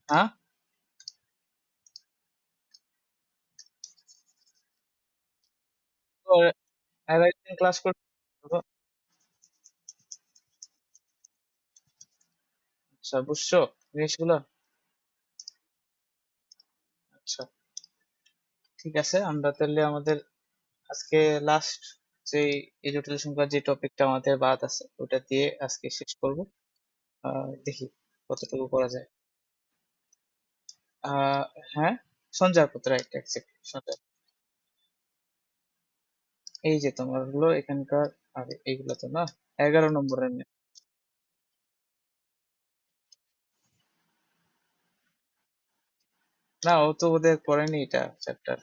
হ্যাঁ, তো এর একদিন ক্লাস করতে হবে। আচ্ছা, বুঝছো জিনিসগুলো? আচ্ছা, ঠিক আছে, আমরা তাহলে আমাদের আজকে লাস্ট যে এই জটিল সংখ্যার যে টপিকটা আমাদের বাদ আছে ওটা দিয়ে আজকে শেষ করব। দেখি কতটুকু করা যায়। আহ হ্যাঁ, সঞ্চয়পত্র, রাইট, এক্স্যাক্টলি সঞ্চয়। এই যে তোমার হলো এখানকার, আর এইগুলো তো না, 11 নম্বরের না। না, ও তো ওদের পড়েনি এটা চ্যাপ্টার।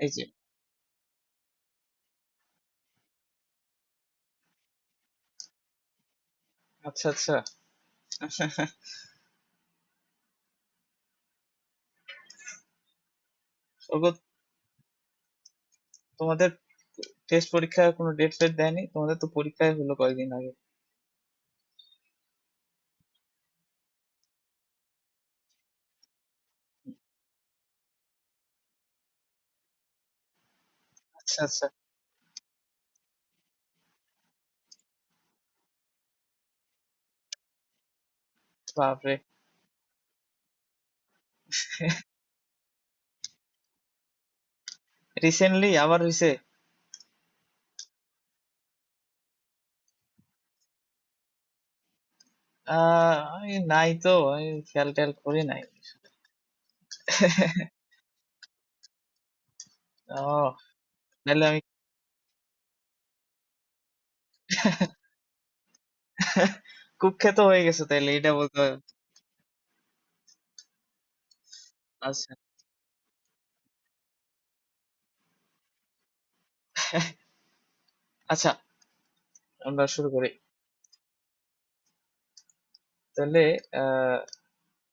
এই যে, আচ্ছা আচ্ছা। সৌগত, তোমাদের টেস্ট পরীক্ষার কোনো ডেট ফেট দেয়নি? তোমাদের তো পরীক্ষায় হলো কয়েকদিন আগে। আচ্ছা আচ্ছা। বাপরে। রিসেন্টলি আবার হইছে? আমি নাই তো, আমি খেয়াল টেয়াল করি নাই। ও, তাহলে আমি কুখ্যাত হয়ে গেছে তাইলে, এটা বলতে হবে। আচ্ছা। আচ্ছা, আমরা শুরু করি তাহলে। আহ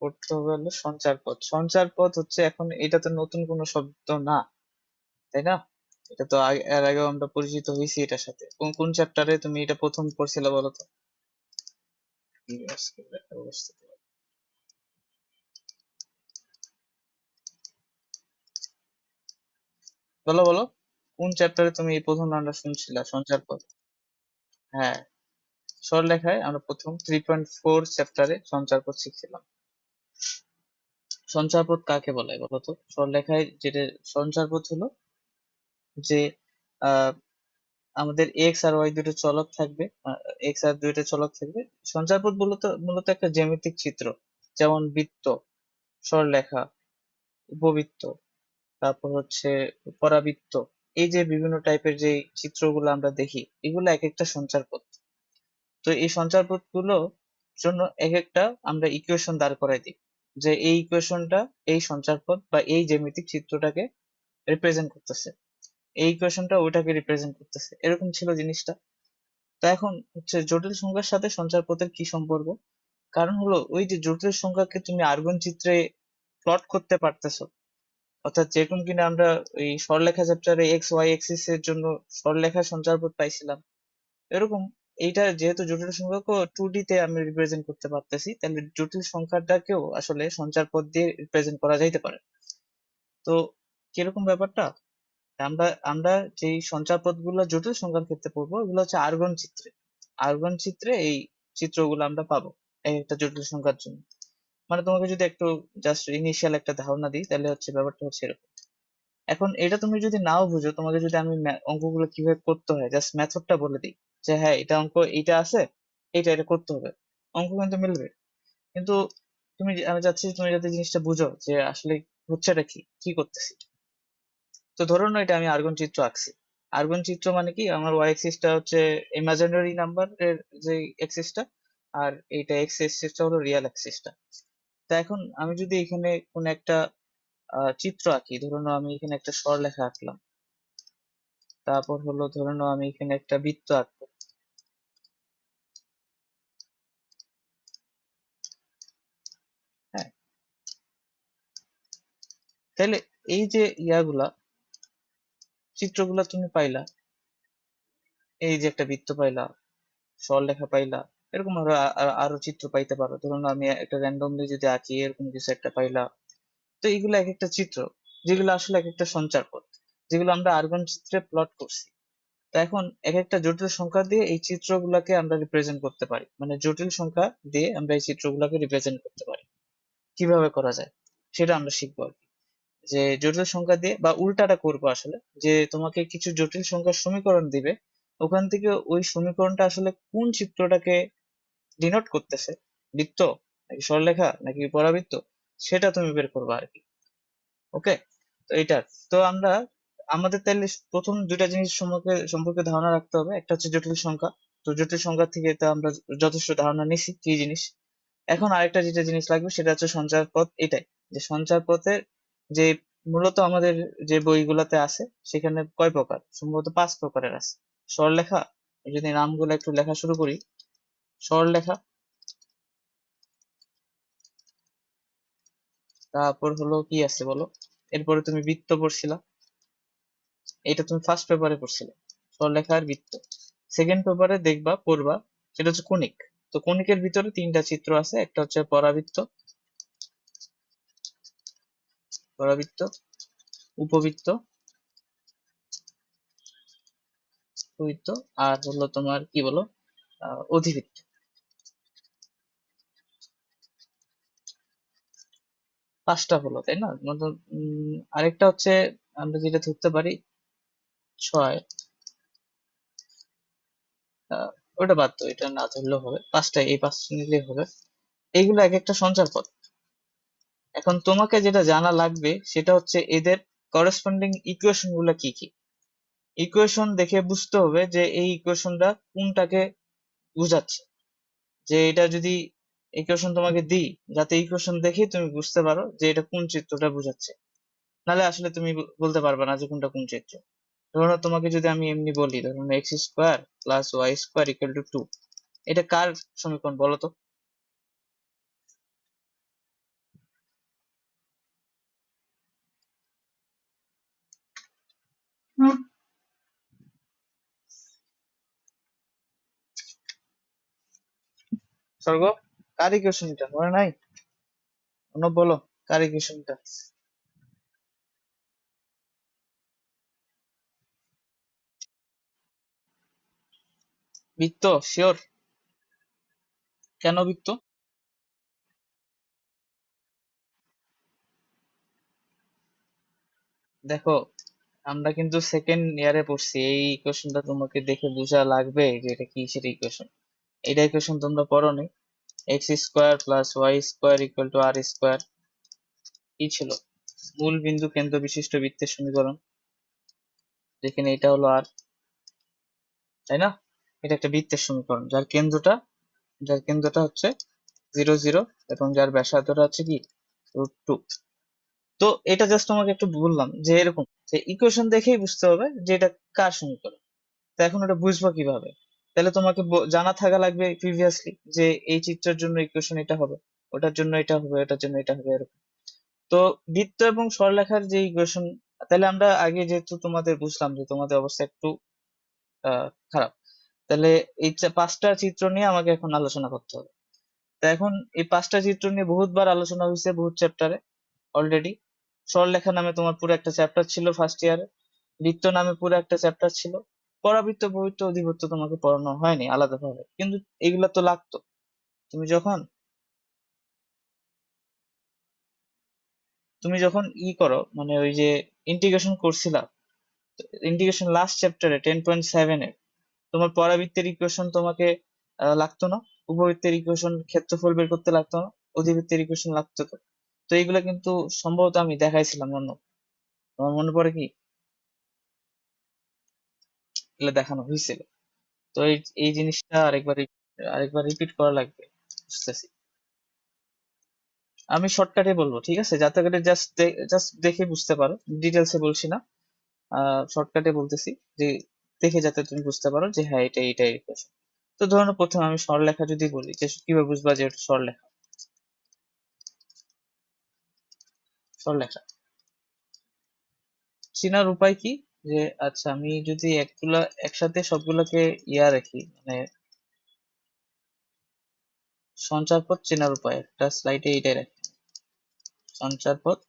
পড়তে হবে হলো সঞ্চার পথ। সঞ্চার পথ হচ্ছে, এখন এটা তো নতুন কোনো শব্দ না, তাই না? এটা তো এর আগেও আমরা পরিচিত হয়েছি এটার সাথে। কোন কোন চ্যাপ্টারে তুমি এটা প্রথম পড়ছিলে বলো তো? বলো বলো, কোন চ্যাপ্টারে তুমি এই প্রথম নামটা শুনছিলা, সঞ্চার পথ? হ্যাঁ, সরলরেখায় আমরা প্রথম 3.4 চ্যাপ্টারে সঞ্চার পথ শিখছিলাম। সঞ্চার পথ কাকে বলে বলতো? সরলরেখায় যেটা সঞ্চার পথ হলো যে, আহ আমাদের এক্স আর ওয়াই দুটো চলক থাকবে, এক্স আর দুইটা চলক থাকবে। সঞ্চার পথ মূলত মূলত একটা জ্যামিতিক চিত্র, যেমন বৃত্ত, সরলরেখা, উপবৃত্ত, তারপর হচ্ছে পরাবৃত্ত। এই যে বিভিন্ন টাইপের যে চিত্রগুলো আমরা দেখি, এগুলো এক একটা সঞ্চার পথ। তো এই সঞ্চার পথগুলো জন্য এক একটা আমরা ইকুয়েশন দাঁড় করাই দিই, যে এই ইকুয়েশনটা এই সঞ্চার পথ বা এই জ্যামিতিক চিত্রটাকে রিপ্রেজেন্ট করতেছে, এই ইকুয়েশনটা ওইটাকে রিপ্রেজেন্ট করতেছে, এরকম ছিল জিনিসটা। তো এখন হচ্ছে জটিল সংখ্যার সাথে সঞ্চার পথের কি সম্পর্ক? কারণ হলো ওই যে জটিল সংখ্যাকে তুমি আর্গন চিত্রে প্লট করতে পারতেছো, অর্থাৎ যেরকম কিনা আমরা এই সরলরেখা চ্যাপ্টারে এক্স ওয়াই এক্সিস এর জন্য সরলরেখা সঞ্চারপথ পাইছিলাম, এরকম এইটা যেহেতু জটিল সংখ্যাকে 2D তে আমি রিপ্রেজেন্ট করতে পারতেছি, তাহলে জটিল সংখ্যাটাকেও আসলে সঞ্চারপথ দিয়ে রিপ্রেজেন্ট করা যাইতে পারে। তো কিরকম ব্যাপারটা? আমরা আমরা যেই সঞ্চারপথ গুলো জটিল সংখ্যার ক্ষেত্রে পড়বো, ওগুলো হচ্ছে আর্গন চিত্রে। আর্গন চিত্রে এই চিত্রগুলো আমরা পাবো এক একটা জটিল সংখ্যার জন্য। মানে তোমাকে যদি একটু জাস্ট ইনিশিয়াল একটা ধারণা দিই, তাহলে হচ্ছে ব্যাপারটা হচ্ছে এরকম। এখন এটা তুমি যদি নাও বুঝো, তোমাকে যদি আমি অঙ্কগুলো কিভাবে করতে হয় জাস্ট মেথডটা বলে দিই, যে হ্যাঁ এটা অঙ্ক এইটা আছে, এইটা এটা করতে হবে, অঙ্ক কিন্তু মিলবে। কিন্তু আমি চাচ্ছি তুমি যাতে জিনিসটা বুঝো যে আসলে হচ্ছেটা কি, কি করতেছি। তো ধরো না, এটা আমি আর্গন চিত্র আঁকছি। আর্গন চিত্র মানে কি, আমার ওয়াই এক্সিসটা হচ্ছে ইমাজিনারি নাম্বার এর যে এক্সিসটা, আর এইটা এক্স এক্সিসটা হলো রিয়েল এক্সিসটা। তা এখন আমি যদি এখানে কোন একটা চিত্র আঁকি, ধরুন আমি এখানে একটা সরলরেখা আঁকলাম, তারপর হলো ধরে নাও আমি এখানে একটা বৃত্ত আঁকবো। হ্যাঁ, তাহলে এই যে ইয়াগুলা, চিত্রগুলা তুমি পাইলা, এই যে একটা বৃত্ত পাইলা, সরলরেখা পাইলা, এরকম আরো আরো চিত্র পাইতে পারো। ধরুন আমি একটা র্যান্ডমলি যদি আঁকি এরকম কিছু একটা পাইলা। তো এগুলো এক একটা চিত্র, যেগুলো আসলে এক একটা সঞ্চার পথ, যেগুলো আমরা আর্গন চিত্রে প্লট করছি। তো এখন এক একটা জটিল সংখ্যা দিয়ে এই চিত্রগুলোকে আমরা রিপ্রেজেন্ট করতে পারি, মানে জটিল সংখ্যা দিয়ে আমরা এই চিত্রগুলোকে রিপ্রেজেন্ট করতে পারি। কিভাবে করা যায় সেটা আমরা শিখবো আর কি। যে জটিল সংখ্যা দিয়ে বা উল্টাটা করবো আসলে, যে তোমাকে কিছু জটিল সংখ্যার সমীকরণ দিবে, ওখান থেকে ওই সমীকরণটা আসলে কোন চিত্রটাকে ডিনোট করতেছে, বৃত্ত নাকি সরলরেখা নাকি পরাবৃত্ত, সেটা তুমি বের করবে আর কি। ওকে, তো এটা, তো আমরা আমাদের তাহলে প্রথম দুইটা জিনিস সম্পর্কে সম্পর্কে ধারণা রাখতে হবে। একটা হচ্ছে জটিল সংখ্যা। তো জটিল সংখ্যা থেকে তো আমরা যথেষ্ট ধারণা নিছি কি জিনিস। এখন আরেকটা যেটা জিনিস লাগবে সেটা হচ্ছে সঞ্চার পথ। এটাই যে সঞ্চার পথের যে মূলত আমাদের যে বইগুলোতে আছে সেখানে কয় প্রকার, সম্ভবত 5 প্রকারের আছে। সরলরেখা, যদি নামগুলো একটু লেখা শুরু করি, সরলরেখা, তারপর হলো কি আছে বলো, এরপরে তুমি বৃত্ত পড়ছিলা, এটা তুমি ফার্স্ট পেপারে পড়ছিলে, সরলরেখা আর বৃত্ত। সেকেন্ড পেপারে দেখবা পড়বা সেটা হচ্ছে কণিক। তো কণিকের ভিতরে 3টা চিত্র আছে, একটা হচ্ছে পরাবৃত্ত, পরাবৃত্ত, উপবৃত্ত, উপবৃত্ত, আর হলো তোমার কি বলো, অধিবৃত্ত। 5টা হলো তাই না, মতলব, আরেকটা হচ্ছে আমরা যেটা ধরতে পারি 6, আহ, ওটা বাদ দাও, এটা না ধরলেও হবে, 5টা, এই 5টা নিলেই হবে। এইগুলো এক একটা সঞ্চার পথ। এখন তোমাকে যেটা জানা লাগবে সেটা হচ্ছে এদের করেসপন্ডিং ইকুয়েশন গুলা কি কি। ইকুয়েশন দেখে বুঝতে হবে যে এই ইকুয়েশনটা কোনটাকে বুঝাচ্ছে। যে এটা যদি ইকুয়েশন তোমাকে দিই, যাতে ইকুয়েশন দেখেই তুমি বুঝতে পারো যে এটা কোন চিত্রটা বুঝাচ্ছে, নাহলে আসলে তুমি বলতে পারবে না যে কোনটা কোন চিত্র। ধরো তোমাকে যদি আমি এমনি বলি, ধরুন x square plus y square equal to 2, এটা কার সমীকরণ বলো তো? স্বর্গ, কার ইকুয়েশন এটা মনে নাই? অন্য বলো, কার ইকুয়েশনটা? বৃত্ত, শিওর? কেন বৃত্ত? দেখো, আমরা কিন্তু সেকেন্ড ইয়ারে পড়ছি, এই ইকুয়েশনটা তোমাকে দেখে বোঝা লাগবে যে এটা কিসের ইকুয়েশন। এটা ইকুয়েশন তোমরা পড়োনি। X square plus y square equal to r square কি ছিল? মূল বিন্দু কেন্দ্র বিশিষ্ট বৃত্তের সমীকরণ, যেখানে এটা হলো আর, তাই না? এটা একটা বৃত্তের সমীকরণ যার কেন্দ্রটা হচ্ছে 0 0, এবং যার ব্যাসার্ধটা হচ্ছে কি √2। তো এটা জাস্ট তোমাকে একটু বললাম যে এরকম যে ইকুয়েশন দেখেই বুঝতে হবে যে এটা কার সমীকরণ। তো এখন ওটা বুঝবো কিভাবে? তাহলে তোমাকে জানা থাকা লাগবে প্রিভিয়াসলি যে এই চিত্রের জন্য ইকুয়েশন এটা হবে, ওটার জন্য এটা হবে, ওটার জন্য এটা হবে, এরকম। তো বৃত্ত এবং সরলরেখার যে ইকুয়েশন, তাহলে আমরা আগে যেহেতু তোমাদের বুঝলাম যে তোমাদের অবস্থা একটু খারাপ, তাহলে এই 5টা চিত্র নিয়ে আমাকে এখন আলোচনা করতে হবে। তা এখন এই 5টা চিত্র নিয়ে বহুতবার আলোচনা হয়েছে বহুত চ্যাপ্টারে অলরেডি। সরলরেখা নামে তোমার পুরো একটা চ্যাপ্টার ছিল ফার্স্ট ইয়ারে, বৃত্ত নামে পুরো একটা চ্যাপ্টার ছিল, পরাবৃত্ত পবিত্র অধিবৃত্ত তোমাকে পড়ানো হয়নি আলাদাভাবে, কিন্তু এগুলা তো লাগতো। তুমি যখন তুমি যখন করো, মানে ওই যে ইন্টিগ্রেশন করছিলা, ইন্টিগ্রেশন লাস্ট চ্যাপ্টারে 10.7 এ, তোমার পরাবৃত্তের ইকুয়েশন তোমাকে লাগতো না? উপবৃত্তের ইকুয়েশন ক্ষেত্রফল বের করতে লাগতো না? অধিবৃত্তের ইকুয়েশন লাগতো তো? তো এইগুলা কিন্তু সম্ভবত আমি দেখাইছিলাম অন্য, তোমার মনে পড়ে কি? এগুলো দেখানো হয়েছিল। তো এই এই জিনিসটা আরেকবার রিপিট করা লাগবে, বুঝতেছি। আমি শর্টকাটে বলবো, ঠিক আছে, যাতে করে জাস্ট দেখে বুঝতে পারো, ডিটেলসে বলছি না। শর্টকাটে বলতেছি যে দেখে যাতে তুমি বুঝতে পারো যে হ্যাঁ এটা এটাই ইকুয়েশন। তো ধরো প্রথমে আমি সরলরেখা যদি বলি, যে কিভাবে বুঝবা যে এটা সরলরেখা? সরলরেখা চেনার উপায় কি? যে আচ্ছা, আমি যদি একসাথে সবগুলোকে রাখি, মানে সঞ্চার পথ চেনার উপায়, একটা স্লাইডে এইটাই রাখি, সঞ্চার পথ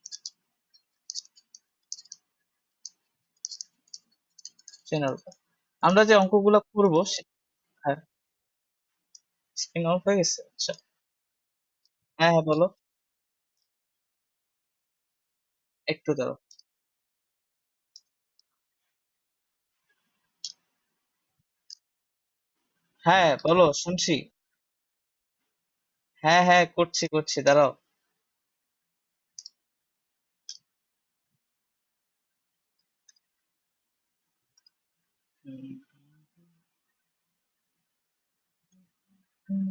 চেনার উপায়। আমরা যে অঙ্কগুলো করবো হ্যাঁ, স্ক্রিন অফ হয়ে গেছে, আচ্ছা। হ্যাঁ হ্যাঁ বলো, একটু দাঁড়াও। হ্যাঁ বলো, শুনছি। হ্যাঁ হ্যাঁ, করছি করছি, দাঁড়াও। হুম, হুম।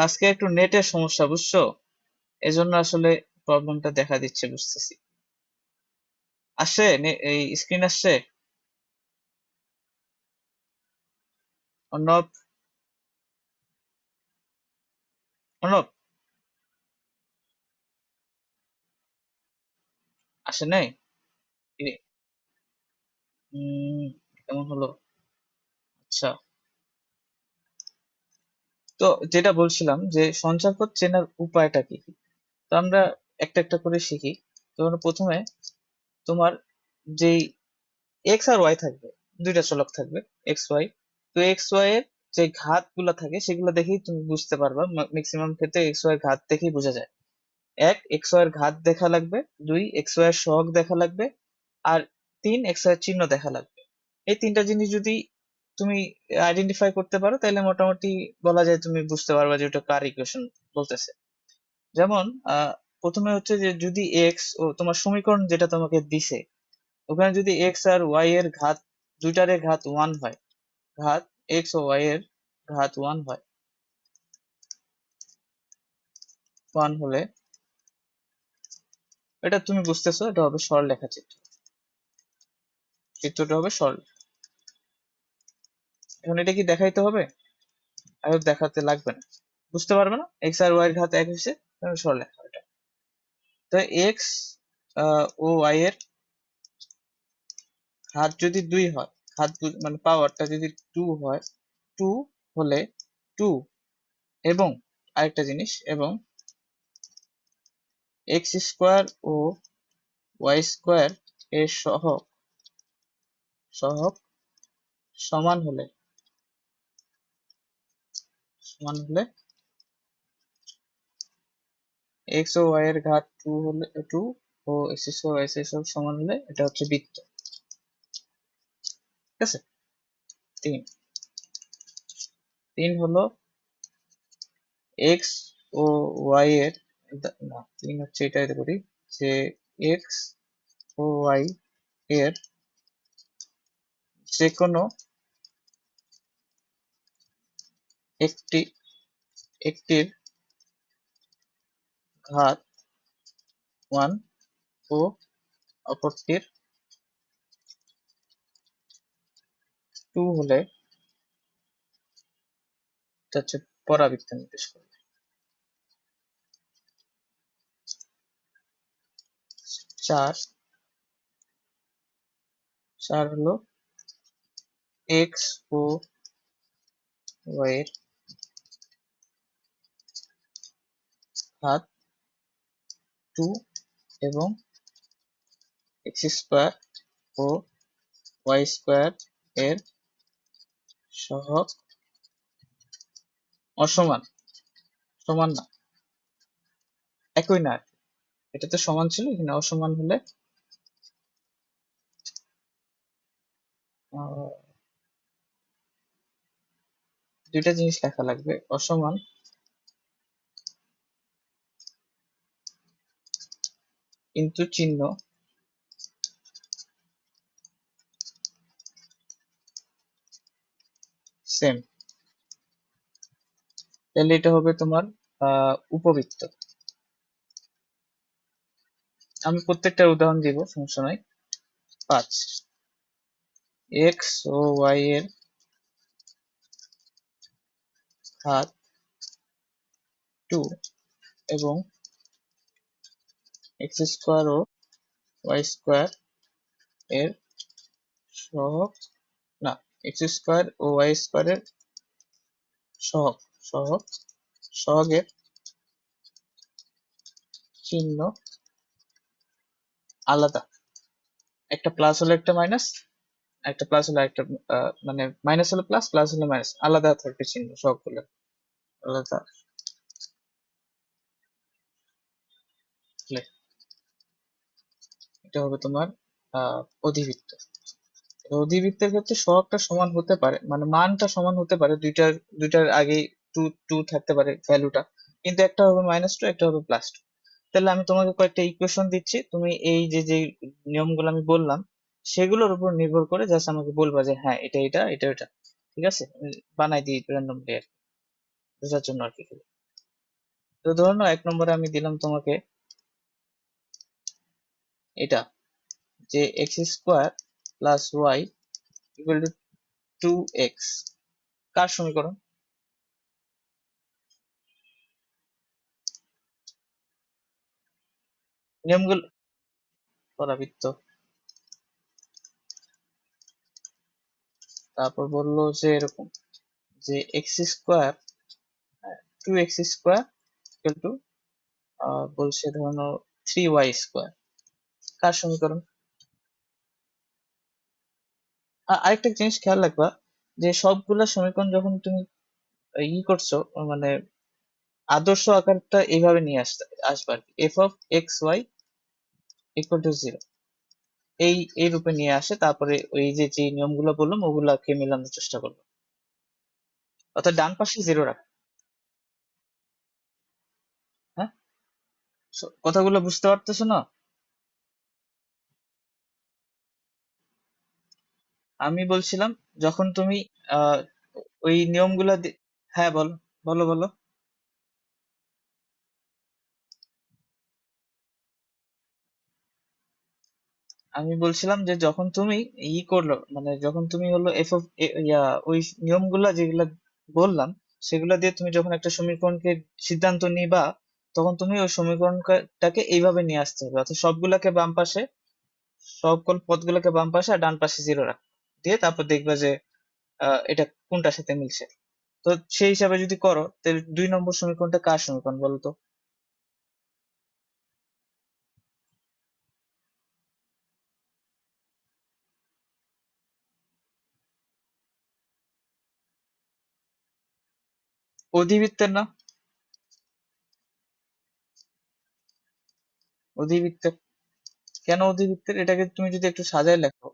আজকে একটু নেটের সমস্যা, বুঝছো? এজন্য আসলে প্রবলেমটা দেখা দিচ্ছে, বুঝতেছি। আসছে এই স্ক্রিন আসছে? অর্ণব, অর্ণব, আসে নাই? এ, কেমন হলো? আচ্ছা, তো যেটা বলছিলাম যে সঞ্চারপথ চেনার উপায়টা কি কি? তো আমরা একটা একটা করে শিখি। তো আমরা প্রথমে তোমার যেই এক্স আর ওয়াই থাকবে, দুইটা চলক থাকবে, এক্স ওয়াই। তো এক্স ওয়াই এর যে ঘাত গুলা থাকে সেগুলো দেখেই তুমি বুঝতে পারবা, ম্যাক্সিমাম ক্ষেত্রে এক্স ওয়াই ঘাত দেখেই বোঝা যায়। এক, এক্স ওয়াই এর ঘাত দেখা লাগবে। দুই, এক্স ওয়াই এর সহগ দেখা লাগবে। আর তিন, এক্স ওয়াই এর চিহ্ন দেখা লাগবে। এই তিনটা জিনিস যদি তুমি আইডেন্টিফাই করতে পারো, তাহলে মোটামুটি বলা যায় তুমি বুঝতে পারবা যে ওটা কার ইকুয়েশন বলতেছে। যেমন প্রথমে হচ্ছে যে যদি এক্স ও তোমার সমীকরণ যেটা তোমাকে দিছে, ওখানে যদি এক্স আর ওয়াই এর ঘাত, দুইটারে ঘাত ওয়ান হয়, ঘাত এক্স ও ওয়াই এর ঘাত ওয়ান হয়, ওয়ান হলে এটা তুমি বুঝতেছো, এটা হবে সরলরেখা চিত্র। চিত্রটা হবে সরল। এখন এটা কি দেখাইতে হবে? আর দেখাতে লাগবে না, বুঝতে পারবে না, এক্স আর ওয়াই এর ঘাত এক হয়েছে, সরলরেখা এটা। তো এক্স ও ওয়াই এর ঘাত যদি দুই হয়, ঘাত মানে পাওয়ারটা যদি টু হয়, টু হলে টু, এবং আরেকটা জিনিস, এবং এক্স স্কোয়ার ও ওয়াই স্কোয়ার এর সহগ, সহগ সমান হলে, সমান হলে এক্স ও ওয়াই এর ঘাত টু হলে, টু ও এক্স স্কোয়ার ওয়াই স্কোয়ার সমান হলে এটা হচ্ছে বৃত্ত। ঠিক আছে? তিন, তিন হলো এক্স ও ওয়াই এর, না তিন হচ্ছে এটাই করি, যে এক্স ও ওয়াই এর যে কোনো একটি, একটির ঘাত ওয়ান ও অপরটির টু হলে এটা হচ্ছে পরাবৃত্ত নির্দেশ করবে। চার, চার হলো এক্স ও ওয়াই এর ঘাত টু এবং এক্স স্কোয়ার ও ওয়াই স্কোয়ার এর সহগ অসমান, সমান না, একই না, এটা তো সমান ছিল, এখানে অসমান হলে আহ, দুইটা জিনিস লেখা লাগবে, অসমান কিন্তু চিহ্ন সেম, তাহলে এটা হবে তোমার উপবৃত্ত। আমি প্রত্যেকটা উদাহরণ দিব, সমস্যা নাই। পাঁচ, এক্স ও ওয়াই এর ঘাত টু এবং এক্স স্কোয়ার ও ওয়াই স্কোয়ার এর সহগ, না, এক্স স্কোয়ার ও ওয়াই স্কোয়ারের সহগ, সহগ, সহগের চিহ্ন আলাদা। একটা প্লাস হলে একটা মাইনাস, একটা প্লাস হলে একটা, মানে মাইনাস হলে প্লাস, প্লাস হলে মাইনাস, আলাদা থাকবে চিহ্ন সবগুলো আলাদা। এটা হবে তোমার অধিবৃত্ত। অধিবৃত্তের ক্ষেত্রে সহগটা সমান হতে পারে, মানে মানটা সমান হতে পারে, দুইটার দুইটার আগেই টু টু থাকতে পারে ভ্যালুটা, কিন্তু একটা হবে -2, একটা হবে +2। তাহলে আমি তোমাকে কয়েকটা ইকুয়েশন দিচ্ছি, তুমি এই যে যে নিয়মগুলো আমি বললাম সেগুলোর উপর নির্ভর করে জাস্ট আমাকে বলবা যে হ্যাঁ এটা এটা এটা এটা। ঠিক আছে, আমি বানাই দিই র্যান্ডমলি আর কি, বোঝার জন্য আর কি। তো ধরো না, 1 নম্বরে আমি দিলাম তোমাকে এটা, যে x² + y = 2x, কার সমীকরণ? নিয়মগুলো পরাবৃত্ত। তারপর বললো যে এরকম, যে x², 2x² = বলছে ধরো 3y², কার সমীকরণ? আরেকটা জিনিস খেয়াল রাখবা, যে সবগুলা সমীকরণ যখন তুমি করছো, মানে আদর্শ আকারটা এইভাবে নিয়ে আসবে আর কি, f(x, y) = 0, এই রূপে নিয়ে আসে, তারপরে ওই যে যে নিয়মগুলো বললাম ওগুলাকে মেলানোর চেষ্টা করবো, অর্থাৎ ডান পাশে 0 রাখ। হ্যাঁ, কথাগুলো বুঝতে পারতেছো না? আমি বলছিলাম, যখন তুমি আহ ওই নিয়মগুলা হ্যাঁ বলো, বলো বলো। আমি বলছিলাম যে যখন তুমি করলো, মানে যখন তুমি হলো এফ অফ ওই নিয়মগুলা যেগুলা বললাম সেগুলা দিয়ে তুমি যখন একটা সমীকরণকে সিদ্ধান্ত নিবা, তখন তুমি ওই সমীকরণটাকে এইভাবে নিয়ে আসতে হবে, অর্থাৎ সবগুলাকে বাম পাশে, সকল পদগুলোকে বাম পাশে আর ডান পাশে 0 রাখ, দিয়ে তারপর দেখবা যে এটা কোনটার সাথে মিলছে। তো সেই হিসাবে যদি করো, তাহলে 2 নম্বর সমীকরণটা কার সমীকরণ বলো তো? অধিবৃত্তের না? অধিবৃত্তের। কেন অধিবৃত্তের? এটাকে তুমি যদি একটু সাজায় লেখো,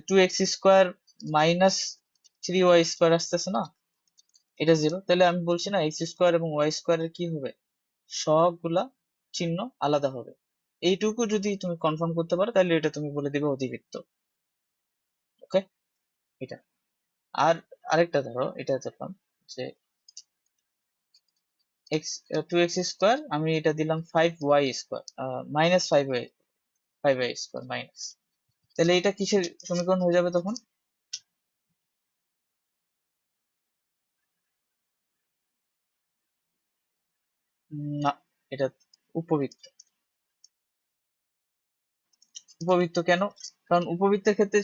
2x² - 3y² আসতেছে না, এটা 0, তাহলে আমি বলছি না x² এবং y² এর কি হবে, সবগুলা চিহ্ন আলাদা হবে। এইটুকু যদি তুমি কনফার্ম করতে পারো তাহলে এটা তুমি বলে দিবে অধিবৃত্ত। ওকে, এটা। আর আরেকটা ধরো, এটা দেখলাম যে x 2x² আমি এটা দিলাম 5y², -5y² মাইনাস, তাহলে এটা কিসের সমীকরণ হয়ে যাবে তখন? না, এটা উপবৃত্ত। উপবৃত্ত কেন? কারণ উপবৃত্তের ক্ষেত্রে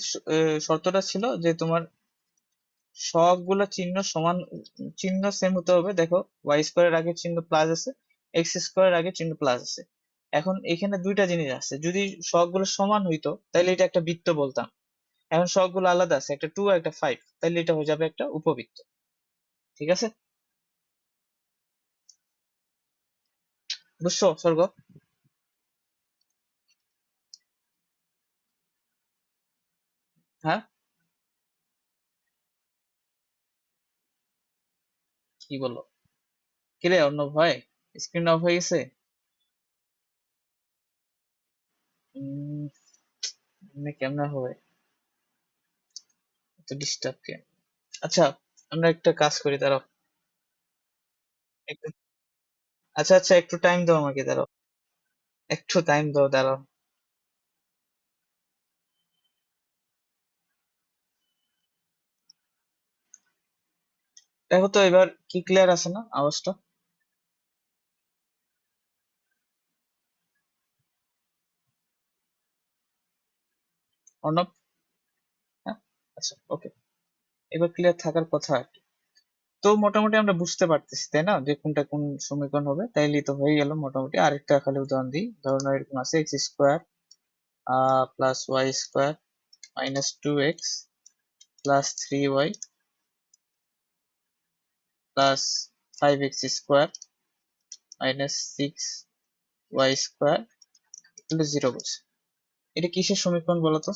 শর্তটা ছিল যে তোমার সবগুলা চিহ্ন সমান, চিহ্ন সেম হতে হবে। দেখো, y² এর আগে চিহ্ন প্লাস আছে, x² এর আগে চিহ্ন প্লাস আছে। এখন এখানে দুইটা জিনিস আছে, যদি সবগুলো সমান হইতো তাহলে এটা একটা বৃত্ত বলতাম। এখন সবগুলো আলাদা আছে, একটা 2 আর একটা 5, তাহলে এটা হয়ে যাবে একটা উপবৃত্ত। ঠিক আছে, বুঝছো স্বর্গ? হ্যাঁ, কি বলো? কিরে অর্ণব ভাই, স্ক্রিন অফ হয়ে গেছে? উম, কেমনে হবে, এত ডিস্টার্ব কে? আচ্ছা, আমরা একটা কাজ করি, দাঁড়াও একটু। আচ্ছা আচ্ছা, একটু টাইম দাও আমাকে, দাঁড়াও, একটু টাইম দাও, দাঁড়াও। দেখো তো এবার কি ক্লিয়ার আছে না আওয়াজটা? অর্ণব? হ্যাঁ, আচ্ছা, ওকে, এবার ক্লিয়ার থাকার কথা আর কি। তো মোটামুটি আমরা বুঝতে পারতেছি তাই না, যে কোনটা কোন সমীকরণ হবে, তাইলেই তো হয়ে গেল মোটামুটি। আরেকটা খালি উদাহরণ দিই, ধরুন এরকম আছে x square plus y square minus 2x plus 3y plus 5x square minus 6y square equal to 0 বলছে। এটা কিসের সমীকরণ বলো তো?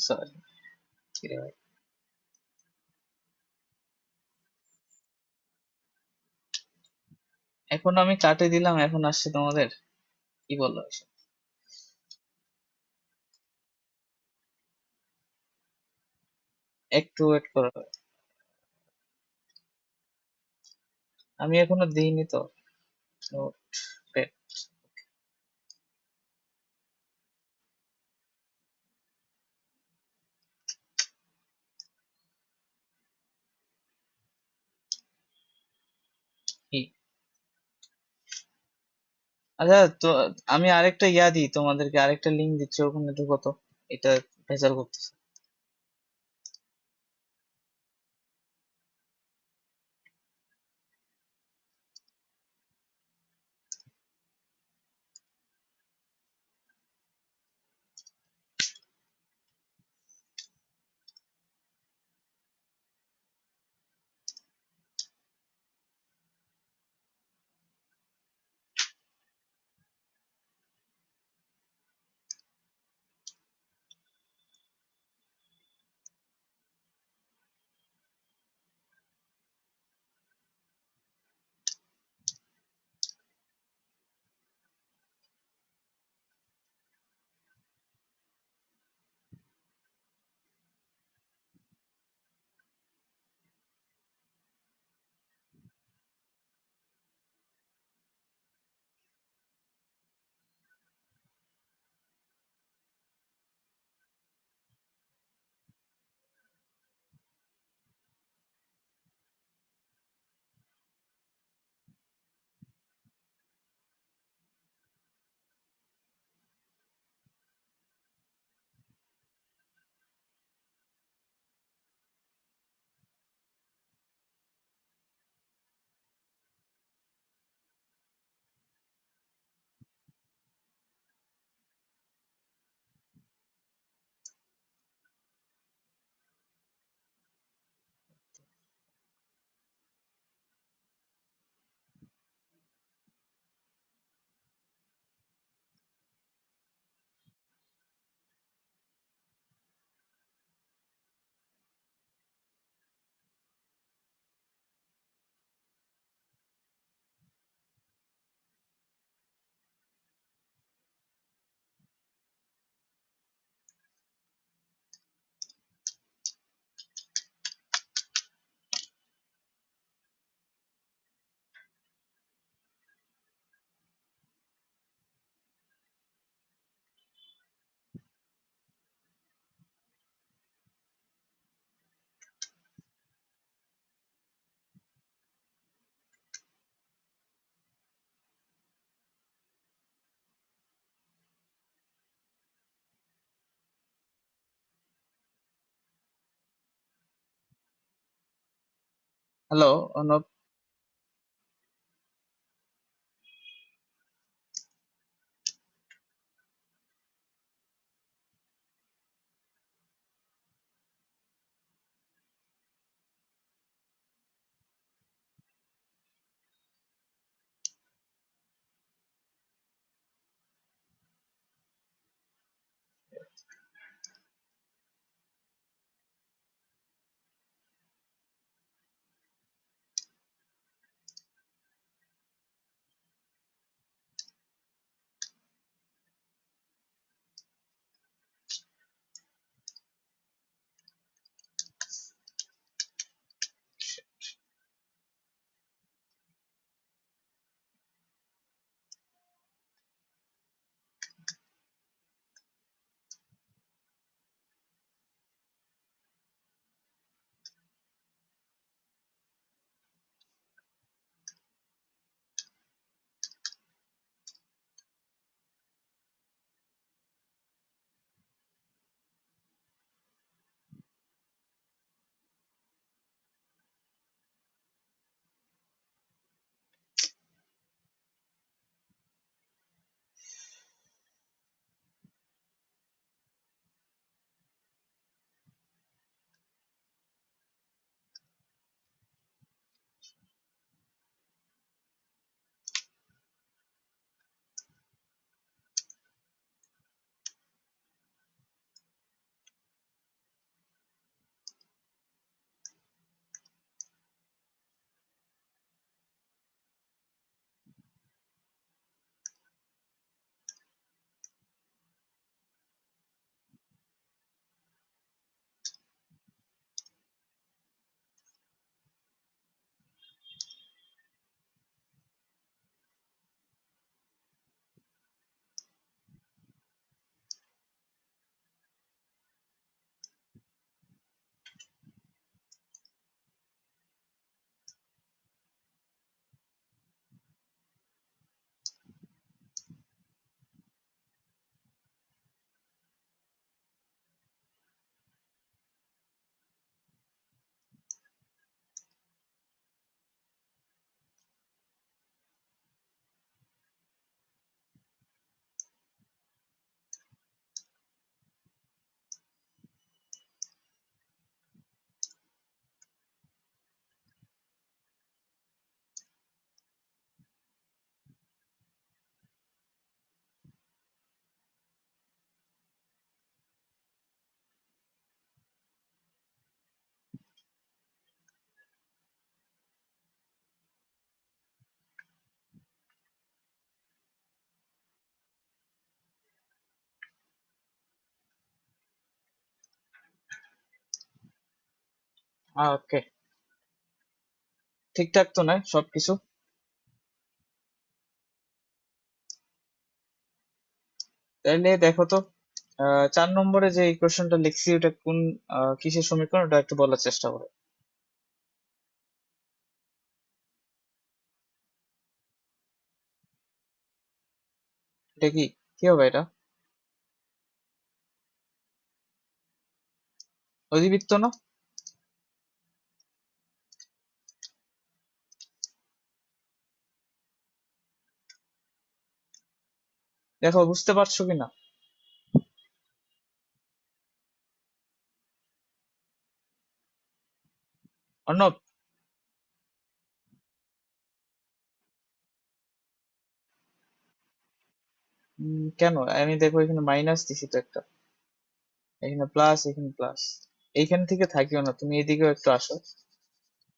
সরি, এখন আমি কাটে দিলাম, এখন আসছে তোমাদের, কি বললো এসব? একটু ওয়েট করো, আমি এখনো দিইনি তো নোট প্যাড। কি? আচ্ছা, তো আমি আরেকটা দিই তোমাদেরকে, আরেকটা লিঙ্ক দিচ্ছি, ওখানে ঢুকো তো, এটা ভেজাল করতেছে। হ্যালো অর্ণব? ওকে, ঠিকঠাক তো নয় সবকিছু। তাইলে দেখো তো, 4 নম্বরে যে ইকুয়েশনটা লিখছি ওটা কোন কিসের সমীকরণ, ওটা একটু বলার চেষ্টা করো। এটা কি, কি হবে এটা? অধিবৃত্ত না? দেখো বুঝতে পারছো কিনা অর্ণব? কেন? আমি দেখো এখানে মাইনাস দিছি তো একটা, এখানে প্লাস, এখানে প্লাস। এইখান থেকে থাকিও না, তুমি এদিকেও একটু আসো।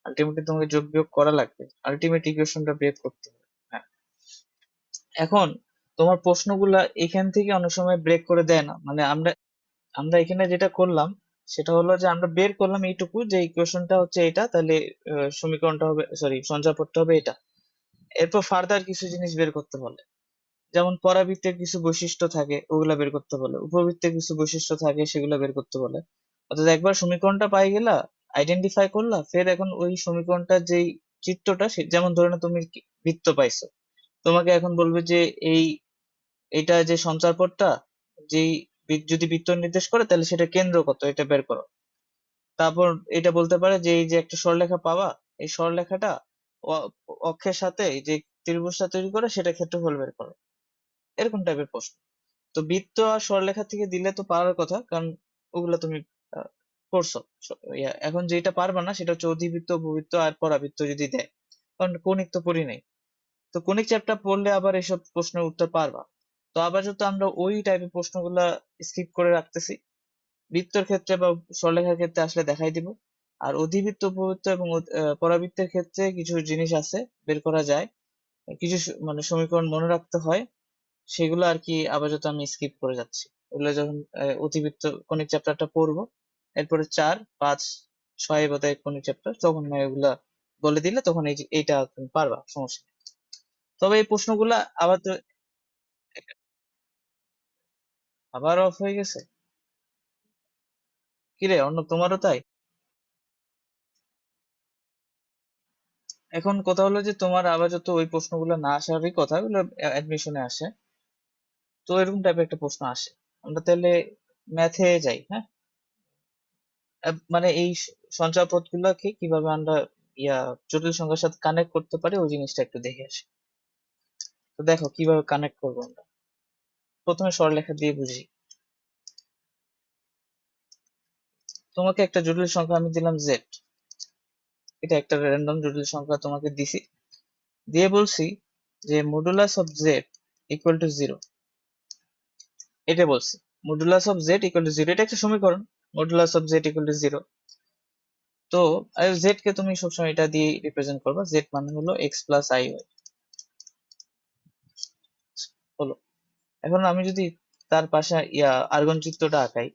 আলটিমেটলি তোমাকে যোগ বিয়োগ করা লাগবে, আলটিমেট ইকুয়েশনটা বের করতে হবে। হ্যাঁ, এখন তোমার প্রশ্নগুলা এখান থেকে অনেক সময় ব্রেক করে দেয় না, মানে আমরা আমরা এখানে যেটা করলাম সেটা হলো যে আমরা বের করলাম এইটুকু যে ইকুয়েশনটা হচ্ছে এটা, তাহলে সমীকরণটা হবে, সরি, সঞ্চারপদটা হবে এটা। এরপর ফার্দার কিছু জিনিস বের করতে বলে, যেমন পরাবৃত্তের কিছু বৈশিষ্ট্য থাকে ওগুলা বের করতে বলে, উপবৃত্তের কিছু বৈশিষ্ট্য থাকে সেগুলো বের করতে বলে। অর্থাৎ একবার সমীকরণটা পাই গেলা, আইডেন্টিফাই করলা, ফের এখন ওই সমীকরণটার যেই চিত্রটা যেমন ধরে নাও তুমি বৃত্ত পাইছো, তোমাকে এখন বলবে যে এই এটা যে সঞ্চারপথটা যেই যদি বৃত্ত নির্দেশ করে তাহলে সেটা কেন্দ্র কত এটা বের করো। তারপর এটা বলতে পারে যে এই যে একটা সরলরেখা পাবা, এই সরলরেখাটা অক্ষের সাথে এই যে ত্রিভুজটা তৈরি করে সেটা ক্ষেত্রফল বের করো। এরকম টাইপের প্রশ্ন। তো বৃত্ত আর সরলরেখা থেকে দিলে তো পারার কথা, কারণ ওগুলা তুমি আহ, করছো। এখন যেটা পারবা না সেটা হচ্ছে অধিবৃত্ত, উপবৃত্ত আর পরাবৃত্ত যদি দেয়, কারণ কৌণিক তো পড়ি নাই। তো কৌণিক চ্যাপ্টার পড়লে আবার এসব প্রশ্নের উত্তর পারবা। তো আপাতত আমরা ওই টাইপের প্রশ্নগুলা স্কিপ করে রাখতেছি। বৃত্তর ক্ষেত্রে বা সরলরেখার ক্ষেত্রে আসলে দেখাই দিব। আর অধিবৃত্ত, উপবৃত্ত এবং পরাবৃত্তের ক্ষেত্রে কিছু জিনিস আছে বের করা যায়, কিছু মানে সমীকরণ মনে রাখতে হয়, সেগুলো আর কি আপাতত আমি স্কিপ করে যাচ্ছি। ওগুলো যখন অতিবৃত্ত কনিক চ্যাপ্টারটা পড়বো, এরপরে 4, 5, 6 বোধহয় কনিক চ্যাপ্টার, তখন না এগুলা বলে দিলে তখন এইটা তুমি পারবা, সমস্যা নেই। তবে এই প্রশ্নগুলা আবার তো, আবার অফ হয়ে গেছে? কিরে অন্য, তোমারও তাই? এখন কথা হলো যে তোমার আপাতত ওই প্রশ্নগুলো না আসারই কথা, ওগুলো অ্যাডমিশনে আসে। তো এরকম টাইপের একটা প্রশ্ন আসে, আমরা তাহলে ম্যাথে যাই। হ্যাঁ, মানে এই সঞ্চয়পদ গুলাকে কিভাবে আমরা ইয়া জটিল সংখ্যার সাথে কানেক্ট করতে পারি ওই জিনিসটা একটু দেখে আসি। তো দেখো কিভাবে কানেক্ট করবো আমরা। প্রথমে সরলরেখা দিয়ে বুঝি। তোমাকে একটা জটিল সংখ্যা আমি দিলাম জেড, এটা একটা র্যান্ডম জটিল সংখ্যা তোমাকে দিছি, দিয়ে বলছি যে modulus of z equal to zero. এটা বলছি, modulus of z equal to zero, এটা একটা সমীকরণ, modulus of z equal to zero. তো জেড কে তুমি সবসময় এটা দিয়ে রিপ্রেজেন্ট করবা, জেড মানে হলো এক্স প্লাস আই ওয়াই। হলো। এখন আমি যদি তার পাশে আর্গন চিত্রটা আঁকাই,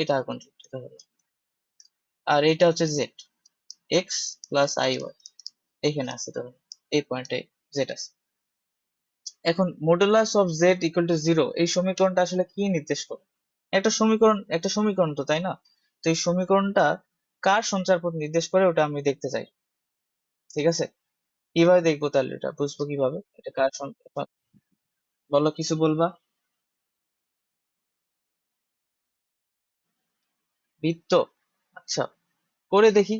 এটা আর্গন চিত্রটা হলো, আর এটা হচ্ছে Z, x plus i Y এখানে আছে, ধরুন এই পয়েন্টে জেড আছে। এখন modulus of z equal to zero, এই সমীকরণটা আসলে কি নির্দেশ করে? একটা সমীকরণ, একটা সমীকরণ তো, তাই না? তো এই সমীকরণটা কার সঞ্চারপথ নির্দেশ করে ওটা আমি দেখতে চাই। ঠিক আছে, কিভাবে দেখবো তাহলে, এটা বুঝবো কিভাবে এটা কার বলো, কিছু বলবা? বৃত্ত? আচ্ছা, করে দেখি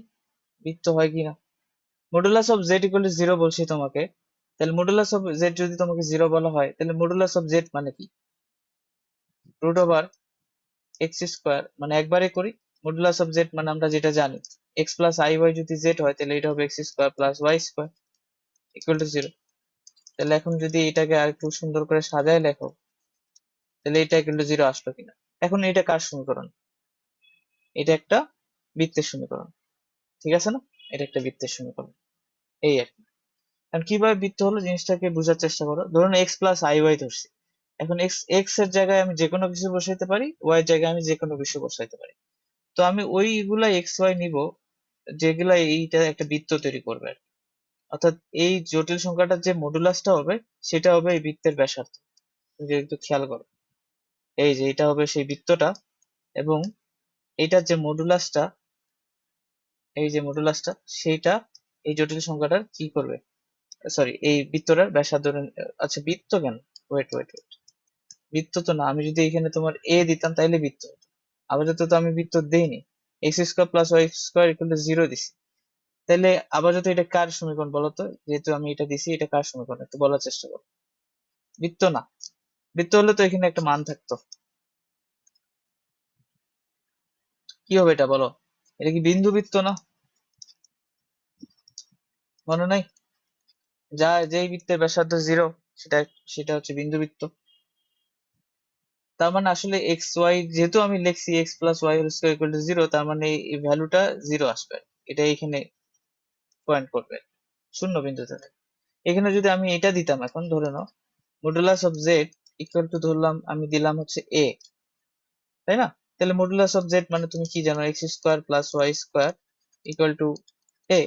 বৃত্ত হয় কিনা। Modulus of z equal to zero বলছি তোমাকে, তাহলে মডুলাস অফ জেড যদি তোমাকে জিরো বলা হয় তাহলে মডুলাস অফ জেড মানে কি? রুট ওভার এক্স স্কোয়ার, মানে একবারে করি। মডুলাস অফ জেড মানে আমরা যেটা জানি, এক্স প্লাস আই ওয়াই যদি জেড হয় তাহলে এটা হবে x square plus y square equal to zero. তাহলে এখন যদি এটাকে আর একটু সুন্দর করে সাজায় লেখো, তাহলে এটা ইকুয়াল টু জিরো আসলো কিনা। এখন এটা কার সমীকরণ? এটা একটা বৃত্তের সমীকরণ, ঠিক আছে না? এটা একটা বৃত্তের সমীকরণ, এই আর কি। এখন কিভাবে বৃত্ত হলো জিনিসটাকে বোঝার চেষ্টা করো। ধরুন এক্স প্লাস আই ওয়াই ধরছি, এখন এক্স এক্স এর জায়গায় আমি যে কোনো কিছু বসাইতে পারি, ওয়াই এর জায়গায় আমি যে কোনো কিছু বসাইতে পারি। তো আমি ওইগুলা এক্স ওয়াই নিব যেগুলা এইটা একটা বৃত্ত তৈরি করবে আর কি। অর্থাৎ এই জটিল সংখ্যাটার যে মডুলাসটা হবে সেটা হবে এই বৃত্তের ব্যাসার্ধ। তুমি যদি একটু খেয়াল করো, এই যে এটা হবে সেই বৃত্তটা, এবং এইটার যে মডুলাসটা, এই যে মডুলাসটা সেইটা এই জটিল সংখ্যাটার কি করবে, সরি এই বৃত্তটার ব্যাসার্ধ। আচ্ছা বৃত্ত কেন, ওয়েট ওয়েট ওয়েট, বৃত্ত তো না, আমি যদি এখানে তোমার এ দিতাম তাইলে বৃত্ত হতো। আপাতত তো আমি বৃত্ত দেইনি, x square plus y square equal to zero দিছি। তাহলে আপাতত এটা কার সমীকরণ বলো তো, যেহেতু আমি এটা দিছি, এটা কার সমীকরণ একটু বলার চেষ্টা করো। বৃত্ত না, বৃত্ত হলে তো এখানে একটা মান থাকতো। কি হবে এটা বলো, এটা কি বিন্দু বৃত্ত না? মনে নাই? যা যেই বৃত্তের ব্যাসার্ধ জিরো, সেটা সেটা হচ্ছে বিন্দু বৃত্ত। তার মানে আসলে এক্স ওয়াই যেহেতু আমি লিখছি x plus y whole square equal to zero, তার মানে এই ভ্যালুটা জিরো আসবে, এটা এখানে পয়েন্ট করবে, শূন্য বিন্দুতে থাকে। এখানে যদি আমি এটা দিতাম, এখন ধরে নাও modulus of z equal to, ধরলাম আমি দিলাম হচ্ছে এ, তাই না? তাহলে মডুলাস অফ জেড মানে তুমি কি জানো, x square plus y square equal to a.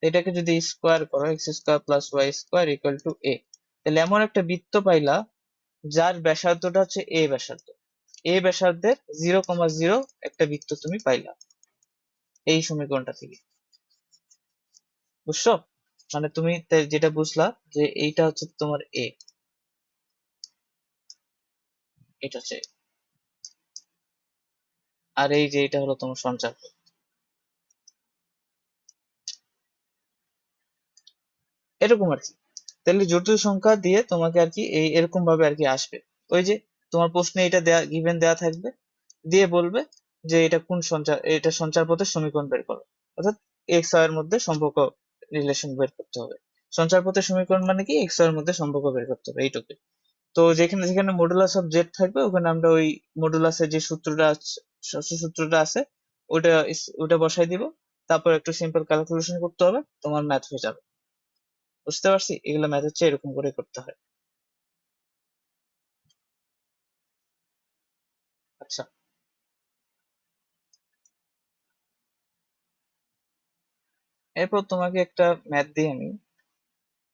এটাকে যদি স্কোয়ার করো, x square plus y square equal to a, তাহলে এমন একটা বৃত্ত পাইলা যার ব্যাসার্ধটা হচ্ছে এ ব্যাসার্ধ। এ ব্যাসার্ধের 0,0 একটা বৃত্ত তুমি পাইলা এই সমীকরণটা থেকে। বুঝছো? মানে তুমি যেটা বুঝলা যে এইটা হচ্ছে তোমার এ, এটা হচ্ছে A, আর এই যে এটা হলো তোমার সঞ্চার পথ। এরকম আর কি। তাহলে জটিল সংখ্যা দিয়ে তোমাকে আর কি এই এরকম ভাবে আর কি আসবে। ওই যে তোমার প্রশ্নে এটা দেয়া গিভেন দেয়া থাকবে, দিয়ে বলবে যে এটা কোন সঞ্চার, এটা সঞ্চার পথের সমীকরণ বের করো, অর্থাৎ এক্স ওয়াই এর মধ্যে সম্পর্ক, রিলেশন বের করতে হবে। সঞ্চার পথের সমীকরণ মানে কি, এক্স ওয়াই এর মধ্যে সম্পর্ক বের করতে হবে, এইটুকু। তো যেখানে যেখানে মডুলাস অফ জেড থাকবে ওখানে আমরা ওই মডুলাসের যে সূত্রটা সূত্রটা আছে ওটা ওটা বসাই দিব, তারপর একটু সিম্পল ক্যালকুলেশন করতে হবে, তোমার ম্যাথ হয়ে যাবে। বুঝতে পারছি, এগুলো ম্যাথ হচ্ছে এরকম করে করতে হয়। আচ্ছা, এরপর তোমাকে একটা ম্যাথ দিই আমি,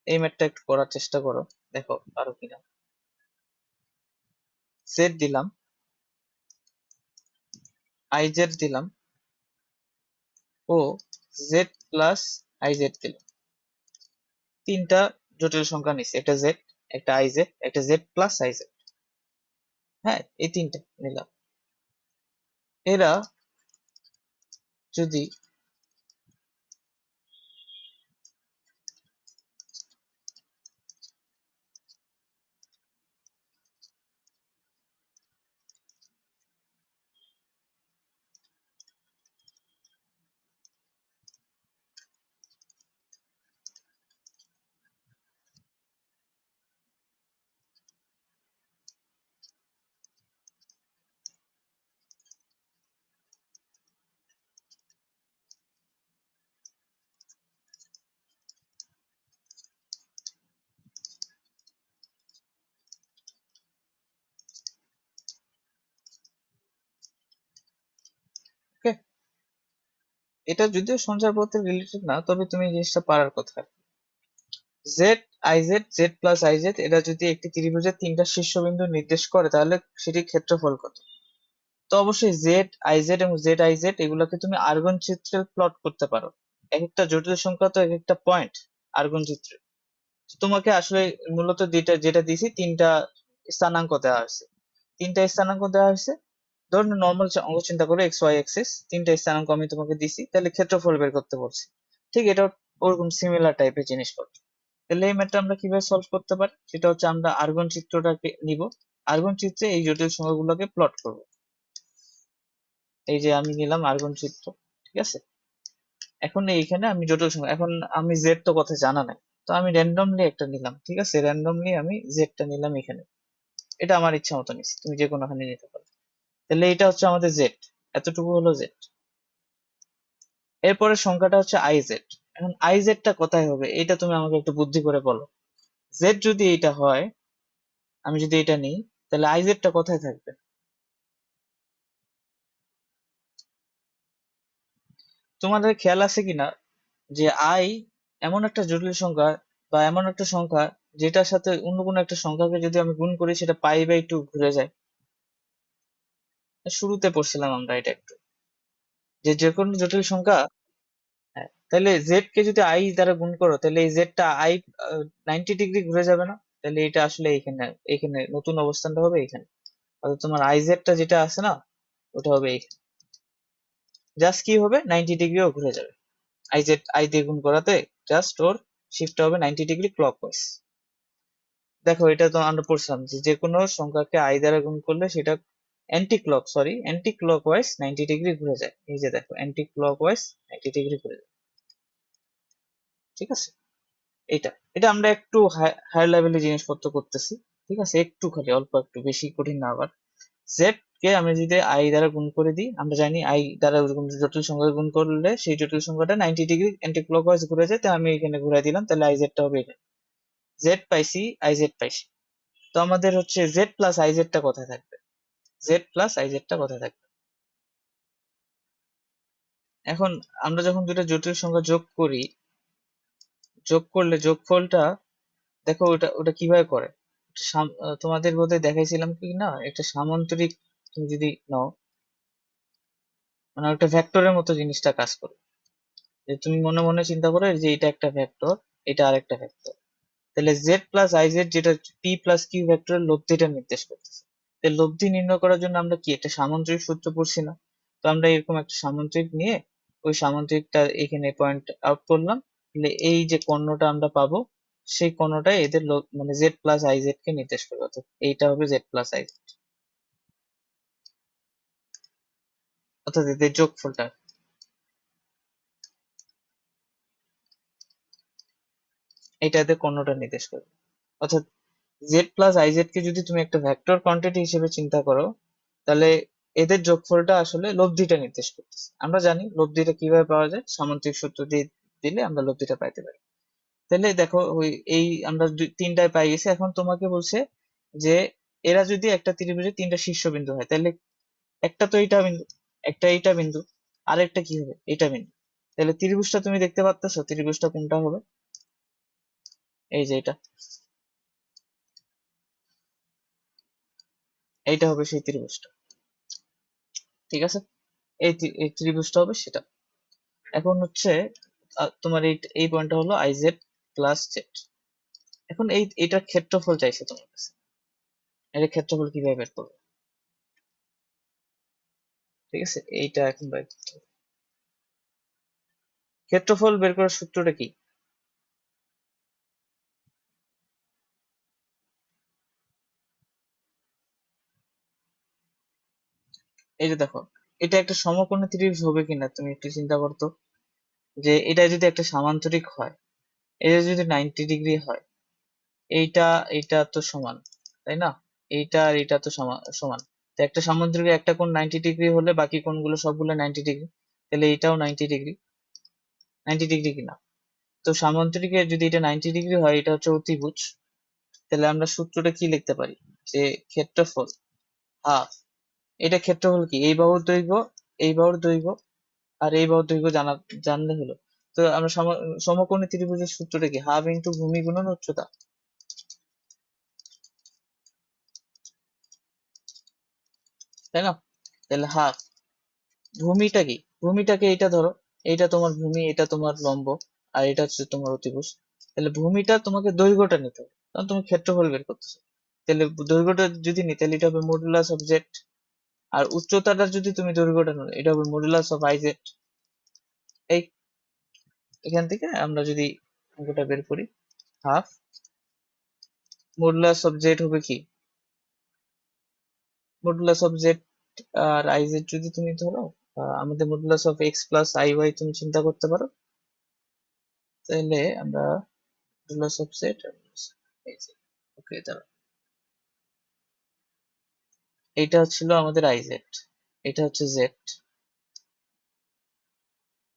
এই ম্যাথটা একটু করার চেষ্টা করো, দেখো পারো কিনা। জেড দিলাম, আই জেড দিলাম, ও জেড প্লাস আই জেড দিলাম। তিনটা জটিল সংখ্যা নিছি, একটা জেড, একটা আই জেড, একটা জেড প্লাস আই জেড। হ্যাঁ, এই তিনটা নিলাম। এরা যদি ওকে, এটা যদিও সঞ্চয়পত্রের রিলেটেড না, তবে তুমি এই জিনিসটা পারার কথা। Z I Z, Z plus I Z, এরা যদি একটি ত্রিভুজের তিনটা শীর্ষবিন্দু নির্দেশ করে তাহলে সেটির ক্ষেত্রফল কত? তো অবশ্যই জেড আই জেড এবং জেড আই জেড এগুলোকে তুমি আর্গন চিত্রে প্লট করতে পারো। এক একটা জটিল সংখ্যা তো এক একটা পয়েন্ট আর্গন চিত্রে। তো তোমাকে আসলে মূলত যেটা দিছি, তিনটা স্থানাঙ্ক দেওয়া হয়েছে, তিনটা স্থানাঙ্ক দেওয়া হয়েছে। ধরুন নর্মাল অঙ্ক চিন্তা করে এক্স ওয়াই এক্সিস, তিনটা স্থানাঙ্ক আমি তোমাকে দিছি, তাহলে ক্ষেত্রফল বের করতে বলছি। ঠিক এটা ওরকম সিমিলার টাইপের জিনিসপত্র। তাহলে এই ম্যাথটা আমরা কিভাবে সলভ করতে পারি, সেটা হচ্ছে আমরা আর্গন চিত্রটাকে নিব, আর্গন চিত্রে এই জটিল সংখ্যাগুলোকে প্লট করব। এই যে আমি নিলাম আর্গন চিত্র, ঠিক আছে। এখন এইখানে আমি জটিল সংখ্যা, এখন আমি জেড তো কথা জানা নাই, তো আমি র্যান্ডমলি একটা নিলাম, ঠিক আছে, র্যান্ডমলি আমি জেডটা নিলাম এখানে। এটা আমার ইচ্ছা মতো নিচ্ছি, তুমি যে কোনোখানে নিতে পারো। তাহলে এটা হচ্ছে আমাদের জেড, এতটুকু হলো জেড। এরপরের সংখ্যাটা হচ্ছে আই জেড। এখন আই জেডটা কোথায় হবে এটা তুমি আমাকে একটু বুদ্ধি করে বলো। জেড যদি এটা হয়, আমি যদি এটা নিই, তাহলে আই জেডটা কোথায় থাকবে? তোমাদের খেয়াল আছে কিনা যে আই এমন একটা জটিল সংখ্যা বা এমন একটা সংখ্যা যেটার সাথে অন্য কোনো একটা সংখ্যাকে যদি আমি গুণ করি সেটা পাই/2 ঘুরে যায়। শুরুতে পড়ছিলাম আমরা এটা একটু, যে যে কোনো জটিল সংখ্যা। হ্যাঁ, তাহলে জেড কে যদি আই দ্বারা গুণ করো তাহলে এই জেডটা আই 90 ডিগ্রি ঘুরে যাবে না? তাহলে এটা আসলে এইখানে, এইখানে নতুন অবস্থানটা হবে এইখানে। অর্থাৎ তোমার আই জেডটা যেটা আছে না, ওটা হবে এইখানে। জাস্ট কি হবে, 90 ডিগ্রিও ঘুরে যাবে। আই জেড আই দিয়ে গুণ করাতে জাস্ট ওর শিফট হবে 90 ডিগ্রি ক্লকওয়াইজ। দেখো এটা তো আমরা পড়ছিলাম যে যে কোনো সংখ্যাকে আই দ্বারা গুণ করলে সেটা অ্যান্টি ক্লকওয়াইজ 90 ডিগ্রি ঘুরে যায়। এই যে দেখো অ্যান্টি ক্লকওয়াইজ 90 ডিগ্রি ঘুরে যায়। ঠিক আছে, এটা এটা আমরা একটু হায়ার লেভেলের জিনিসপত্র করতেছি। ঠিক আছে, একটু খালি অল্প একটু, বেশি কঠিন না আবার। জেড কে আমি যদি আই দ্বারা গুণ করে দিই, আমরা জানি আই দ্বারা জটিল সংখ্যা গুণ করলে সেই জটিল সংখ্যাটা 90 ডিগ্রি অ্যান্টি ক্লকওয়াইজ ঘুরে যায়, তাই আমি এখানে ঘুরাই দিলাম, তাহলে আই জেডটা হবে এখানে। জেড পাইছি, আই জেড পাইছি। তো আমাদের হচ্ছে জেড প্লাস আই জেডটা কোথায় থাকবে? জেড প্লাস আই জেডটা কোথায় থাকবে? এখন আমরা যখন দুটো জটিল সংখ্যা যোগ করি, যোগ করলে যোগফলটা দেখো ওটা ওটা কিভাবে করে। তোমাদের বোধহয় দেখাইছিলাম কি না, একটা সামান্তরিক তুমি যদি নাও, মানে একটা ভেক্টরের মতো জিনিসটা কাজ করে। যে তুমি মনে মনে চিন্তা করো যে এটা একটা ভেক্টর, এটা আরেকটা ভেক্টর, তাহলে জেড প্লাস আই জেড যেটা পি প্লাস কিউ ভেক্টরের লব্ধিটা নির্দেশ করতেছে। তাই লব্ধি নির্ণয় করার জন্য আমরা কি একটা সামান্তরিক সূত্র পড়ছি না? তো আমরা এরকম একটা সামান্তরিক নিয়ে ওই সামান্তরিকটা এখানে পয়েন্ট আউট করলাম, তাহলে এই যে কর্ণটা আমরা পাবো সেই কর্ণটাই এদের মানে জেড প্লাস আই জেড কে নির্দেশ করবে, অর্থাৎ এইটা হবে জেড প্লাস আই জেড, অর্থাৎ এদের যোগফলটা। এটা এদের কর্ণটা নির্দেশ করবে। অর্থাৎ জেড প্লাস আই জেড কে যদি তুমি একটা ভেক্টর কোয়ান্টিটি হিসেবে চিন্তা করো, তাহলে এদের যোগফলটা আসলে লব্ধিটা নির্দেশ করতেছে। আমরা জানি লব্ধিটা কিভাবে পাওয়া যায়, সামান্তরিক সূত্র দিয়ে দিলে আমরা লব্ধিটা পাইতে পারি। তাহলে দেখো ওই এই আমরা তিনটায় পাই গেছি। এখন তোমাকে বলছে যে এরা যদি একটা ত্রিভুজের তিনটা শীর্ষবিন্দু হয়, তাহলে একটা তো এইটা বিন্দু, একটা এইটা বিন্দু, আর একটা কি হবে, এইটা বিন্দু। তাহলে ত্রিভুজটা তুমি দেখতে পাচ্ছ, ত্রিভুজটা কোনটা হবে? এই যে এটা, এইটা হবে সেই ত্রিভুজটা। ঠিক আছে, এই ত্রিভুজটা হবে সেটা। এখন হচ্ছে তোমার এই পয়েন্টটা হলো আই জেড প্লাস জেড। এখন এটার ক্ষেত্রফল চাইছে তোমার কাছে, এর ক্ষেত্রফল কিভাবে বের করবে? ঠিক আছে, এইটা এখন বের করতে হবে। ক্ষেত্রফল বের করার সূত্রটা কি? এই যে দেখো, এটা একটা সমকোণী ত্রিভুজ হবে কিনা তুমি একটু চিন্তা করতো, যে এটা যদি একটা সামান্তরিক হয়, এটা যদি 90 ডিগ্রি হয়, এইটা এইটা তো সমান, তাই না? এইটা আর এইটা তো সমান সমান। তো একটা সামান্তরিক একটা কোণ 90 ডিগ্রি হলে বাকি কোণগুলো সবগুলো 90 ডিগ্রি, তাহলে এইটাও 90 ডিগ্রি। 90 ডিগ্রি কিনা? তো সামান্তরিকে যদি এটা 90 ডিগ্রি হয়, এটা হচ্ছে অতিভুজ, তাহলে আমরা সূত্রটা কি লিখতে পারি, যে ক্ষেত্রফল হাফ, এটা ক্ষেত্রফল কি, এই বাহুর দৈর্ঘ্য, এই বাহুর দৈর্ঘ্য আর এই বাহুর দৈর্ঘ্য জানলে হলো। তো আমরা সমকোণী ত্রিভুজের সূত্রটা কি, হাফ ইন্টু ভূমি গুণন উচ্চতা, তাই না? তাহলে হাফ, ভূমিটা কি, ভূমিটাকে এইটা ধরো, এইটা তোমার ভূমি, এটা তোমার লম্ব, আর এটা হচ্ছে তোমার অতিভুজ। তাহলে ভূমিটা তোমাকে দৈর্ঘ্যটা নিতে হবে, কারণ তুমি ক্ষেত্রফল বের করতেছো। তাহলে দৈর্ঘ্যটা যদি নিই তাহলে এটা হবে মডুলাস অফ জেড, আর উচ্চতাটা যদি তুমি দৈর্ঘ্যটা নাও এটা হবে মডুলাস অফ আই জেড। এই এখান থেকে আমরা যদি অঙ্কটা বের করি, হাফ মডুলাস অফ জেড হবে কি, মডুলাস অফ জেড আর আই জেড যদি তুমি ধরো, আমাদের modulus of x plus i y তুমি চিন্তা করতে পারো, তাহলে আমরা মডুলাস অফ জেড, ওকে দাঁড়াও, এইটা হচ্ছিল আমাদের আই জেড, এটা হচ্ছে জেড।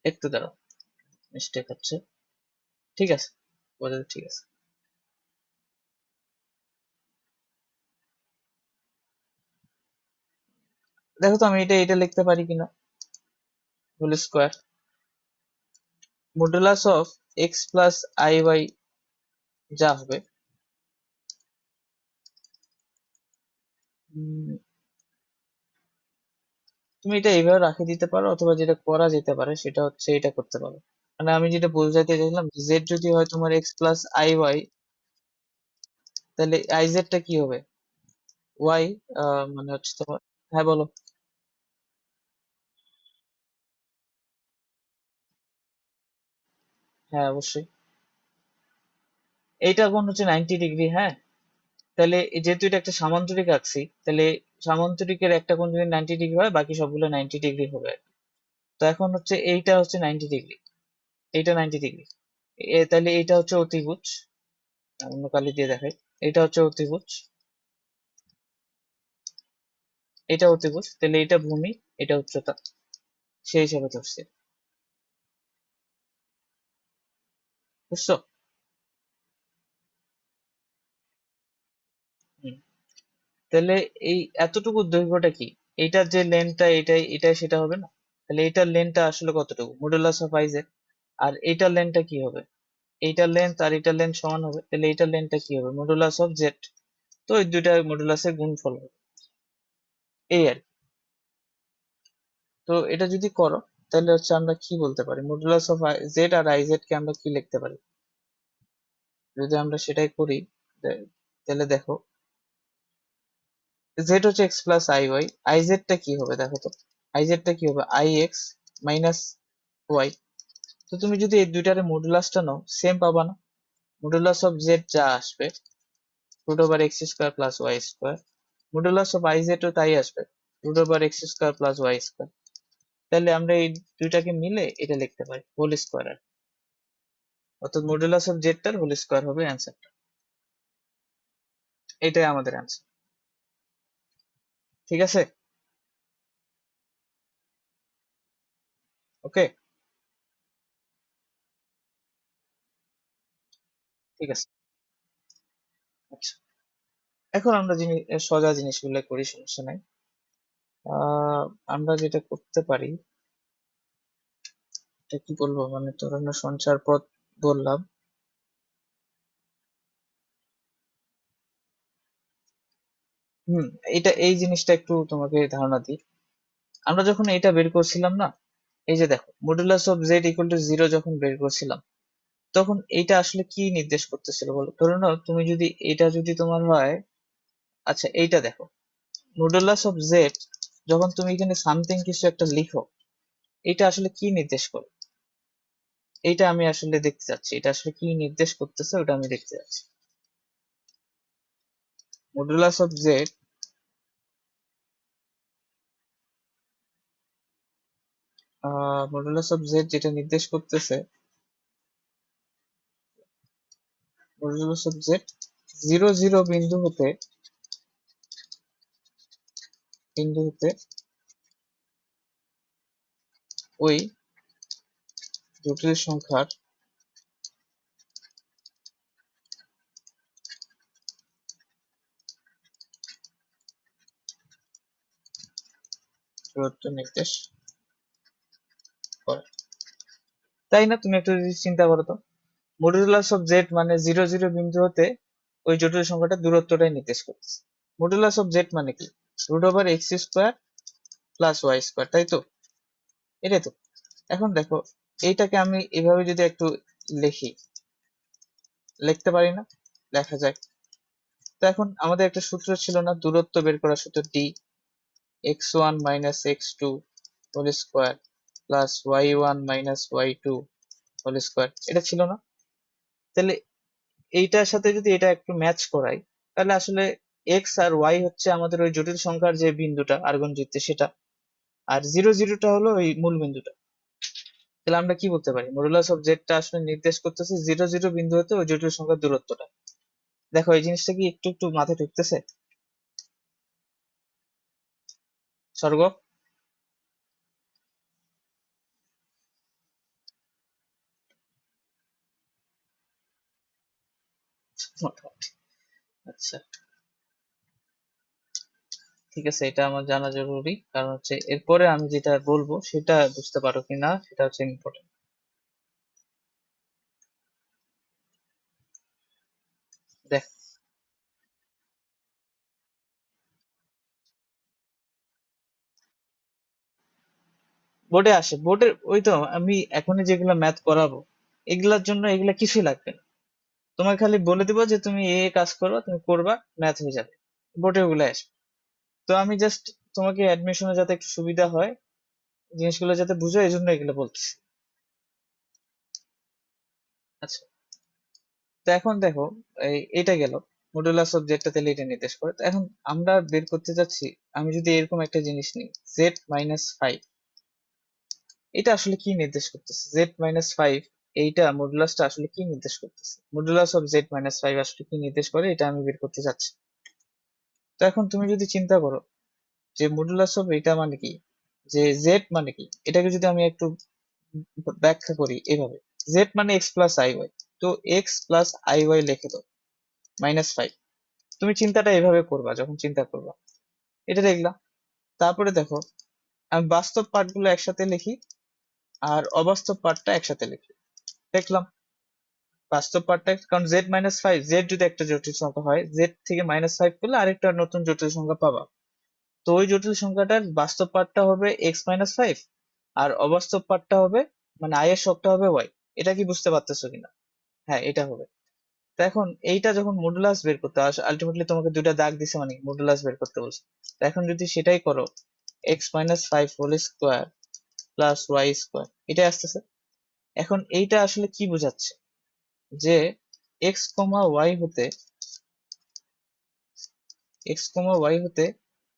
একটু দাঁড়াও, মিস্টেক হচ্ছে। ঠিক আছে, বোঝা ঠিক আছে। দেখো তো আমি এটা এটা লিখতে পারি কিনা, whole square. Modulus of x plus i y যা হবে, তুমি এটা এইভাবে রাখে দিতে পারো, অথবা যেটা করা যেতে পারে সেটা হচ্ছে এটা করতে পারো। মানে আমি যেটা বোঝাতে চাইলাম, জেড যদি হয় তোমার এক্স প্লাস আই ওয়াই, তাহলে আই জেডটা কি হবে? ওয়াই, মানে হচ্ছে তোমার, হ্যাঁ বলো। হ্যাঁ অবশ্যই। এইটা কোণ হচ্ছে 90 ডিগ্রি, হ্যাঁ। তাহলে যেহেতু এটা একটা সামান্তরিক আঁকছি, তাহলে সামান্তরিকের একটা কোণ যদি 90 ডিগ্রি হয়, বাকি সবগুলো 90 ডিগ্রি হবে। তো এখন হচ্ছে এইটা হচ্ছে 90 ডিগ্রি, এইটা 90 ডিগ্রি। তাহলে এইটা হচ্ছে অতিভুজ, অন্য কালি দিয়ে দেখাই। এটা হচ্ছে অতিভুজ, এটা অতিভুজ, তাহলে এটা ভূমি, এটা উচ্চতা, সেই হিসাবে ধরছে। বুঝছো? হুম। তাহলে এই এতটুকু দৈর্ঘ্যটা কি? এইটার যে লেন্থটা, এটাই এটা সেটা হবে না? তাহলে এইটার লেন্থটা আসলে কতটুকু? Modulus of i z. আর এইটার লেন্থটা কি হবে? এইটার লেন্থ আর এইটার লেন্থ সমান হবে, তাহলে এইটার লেন্থটা কি হবে? Modulus of Z. তো এই দুইটা মডুলাসের গুণফল হবে, এই আর কি। তো এটা যদি করো, তাহলে হচ্ছে আমরা কি বলতে পারি, মডুলাস অফ জেড আর আই জেড কে আমরা কি লিখতে পারি? যদি আমরা সেটাই করি, তাহলে দেখো, জেড হচ্ছে x plus i Y, I Z টা কি হবে দেখো তো? আই জেড টা কি হবে? I x minus y. তো তুমি যদি এই দুইটার মডুলাসটা নাও, সেম পাবা না? মডুলাস অফ জেড যা আসবে, root over x square plus y square, modulus of i z ও তাই আসবে, root over x square plus y square. তাহলে আমরা এই দুইটাকে মিলে এটা লিখতে পারি হোল স্কোয়ার। আর অর্থাৎ মডুলাস অফ জেড টার হোল স্কোয়ার হবে অ্যান্সারটা। এটাই আমাদের অ্যান্সার। ঠিক আছে? ওকে, ঠিক আছে। আচ্ছা, এখন আমরা সোজা জিনিসগুলো করি, সমস্যা নাই। আমরা যেটা করতে পারি, এটা কি বলবো, মানে ধরুন সঞ্চার পথ বললাম। হুম, এটা এই জিনিসটা একটু তোমাকে ধারণা দিই। আমরা যখন এটা বের করছিলাম না, এই যে দেখো, modulus of z equal to zero যখন বের করছিলাম, তখন এইটা আসলে কি নির্দেশ করতেছিল বলো? ধরে নাও তুমি যদি এটা যদি তোমার হয়, আচ্ছা এইটা দেখো, মডুলাস অফ জেড যখন তুমি এখানে সামথিং কিছু একটা লিখো, এটা আসলে কি নির্দেশ করে? এইটা আমি আসলে দেখতে চাচ্ছি, এটা আসলে কি নির্দেশ করতেছে ওটা আমি দেখতে চাচ্ছি। Modulus of Z, modulus of Z যেটা নির্দেশ করতেছে, modulus of Z zero zero বিন্দু হতে ওই জটিল সংখ্যার দূরত্ব নির্দেশ করে। তাই না? তুমি একটু যদি চিন্তা করো তো, মডুলাস অফ জেড মানে জিরো জিরো বিন্দু হতে ওই জটিল সংখ্যাটা দূরত্বটাই নির্দেশ করতেছে। মডুলাস অফ জেড মানে কি? Root over x square plus y square, তাই তো? এটাই তো। এখন দেখো, এইটাকে আমি এভাবে যদি একটু লিখি, লিখতে পারি না? লেখা যায়। তো এখন আমাদের একটা সূত্র ছিল না, দূরত্ব বের করার সূত্র, d x one minus x two whole square plus y one minus y two whole square, এটা ছিল না? তাহলে এইটার সাথে যদি এটা একটু ম্যাচ করাই, তাহলে আসলে এক্স আর ওয়াই হচ্ছে আমাদের ওই জটিল সংখ্যার যে বিন্দুটা আর্গুন জিতছে সেটা, আর জিরো জিরোটা হলো ওই মূল বিন্দুটা। তাহলে আমরা কি বলতে পারি, মডুলাস অফ জেডটা আসলে নির্দেশ করতেছে জিরো জিরো বিন্দু হতে ওই জটিল সংখ্যার দূরত্বটা। দেখো এই জিনিসটা কি একটু একটু মাথায় ঢুকতেছে? স্বর্গ, মোটামুটি। আচ্ছা, ঠিক আছে, এটা আমার জানা জরুরি, কারণ হচ্ছে এরপরে আমি যেটা বলবো সেটা বুঝতে পারো কিনা সেটা হচ্ছে ইম্পর্টেন্ট। দেখ, বোর্ডে আসে, বোর্ডের ওই তো আমি এখনই যেগুলো ম্যাথ করাবো এগুলার জন্য এগুলা কিছুই লাগবে না। তোমার খালি বলে দিব যে তুমি কাজ করো, তুমি করবা, ম্যাথ হয়ে যাবে, বোর্ডে ওগুলো আসবে। তো আমি জাস্ট তোমাকে অ্যাডমিশনে যাতে একটু সুবিধা হয়, জিনিসগুলো যাতে বুঝো, এই জন্য এগুলো বলতেছি। আচ্ছা, তো এখন দেখো, এটা গেল মডুলাস অফ জেডটা, তাহলে এটা নির্দেশ করে। তো এখন আমরা বের করতে যাচ্ছি, আমি যদি এরকম একটা জিনিস নিই z-5, এটা আসলে কি নির্দেশ করতেছে? z-5, এইটা মডুলাসটা আসলে কি নির্দেশ করতেছে? মডুলাস অফ z-5 আসলে কি নির্দেশ করে, এটা আমি বের করতে যাচ্ছি। তো এখন তুমি যদি চিন্তা করো যে মডুলাস অফ এটা মানে কি, যে z মানে কি, এটাকে যদি আমি একটু ব্যাখ্যা করি এভাবে, z মানে x প্লাস আই ওয়াই, তো x প্লাস আই ওয়াই লিখে দাও -5। তুমি চিন্তাটা এভাবে করবা, যখন চিন্তা করবা এটা দেখলাম। তারপরে দেখো, আমি বাস্তব পার্টগুলো একসাথে লিখি আর অবাস্তব পার্টটা একসাথে লিখি, দেখলাম বাস্তব পার্টটা, কারণ z-5, z যদি একটা জটিল সংখ্যা হয়, z থেকে -5 করলে আরেকটা নতুন জটিল সংখ্যা পাবা। তো ওই জটিল সংখ্যাটার বাস্তব পার্টটা হবে x-5, আর অবাস্তব পার্টটা হবে, মানে i এর শখটা হবে y। এটা কি বুঝতে পারতেছো কিনা? হ্যাঁ, এটা হবে। তো এখন এইটা যখন মডুলাস বের করতে আসে, আলটিমেটলি তোমাকে দুইটা দাগ দিছে মানে মডুলাস বের করতে বলছে। তো এখন যদি সেটাই করো, x-5 whole square plus y square, এটাই আসতেছে। এখন এইটা আসলে কি বোঝাচ্ছে? যে এক্স কমা ওয়াই হতে,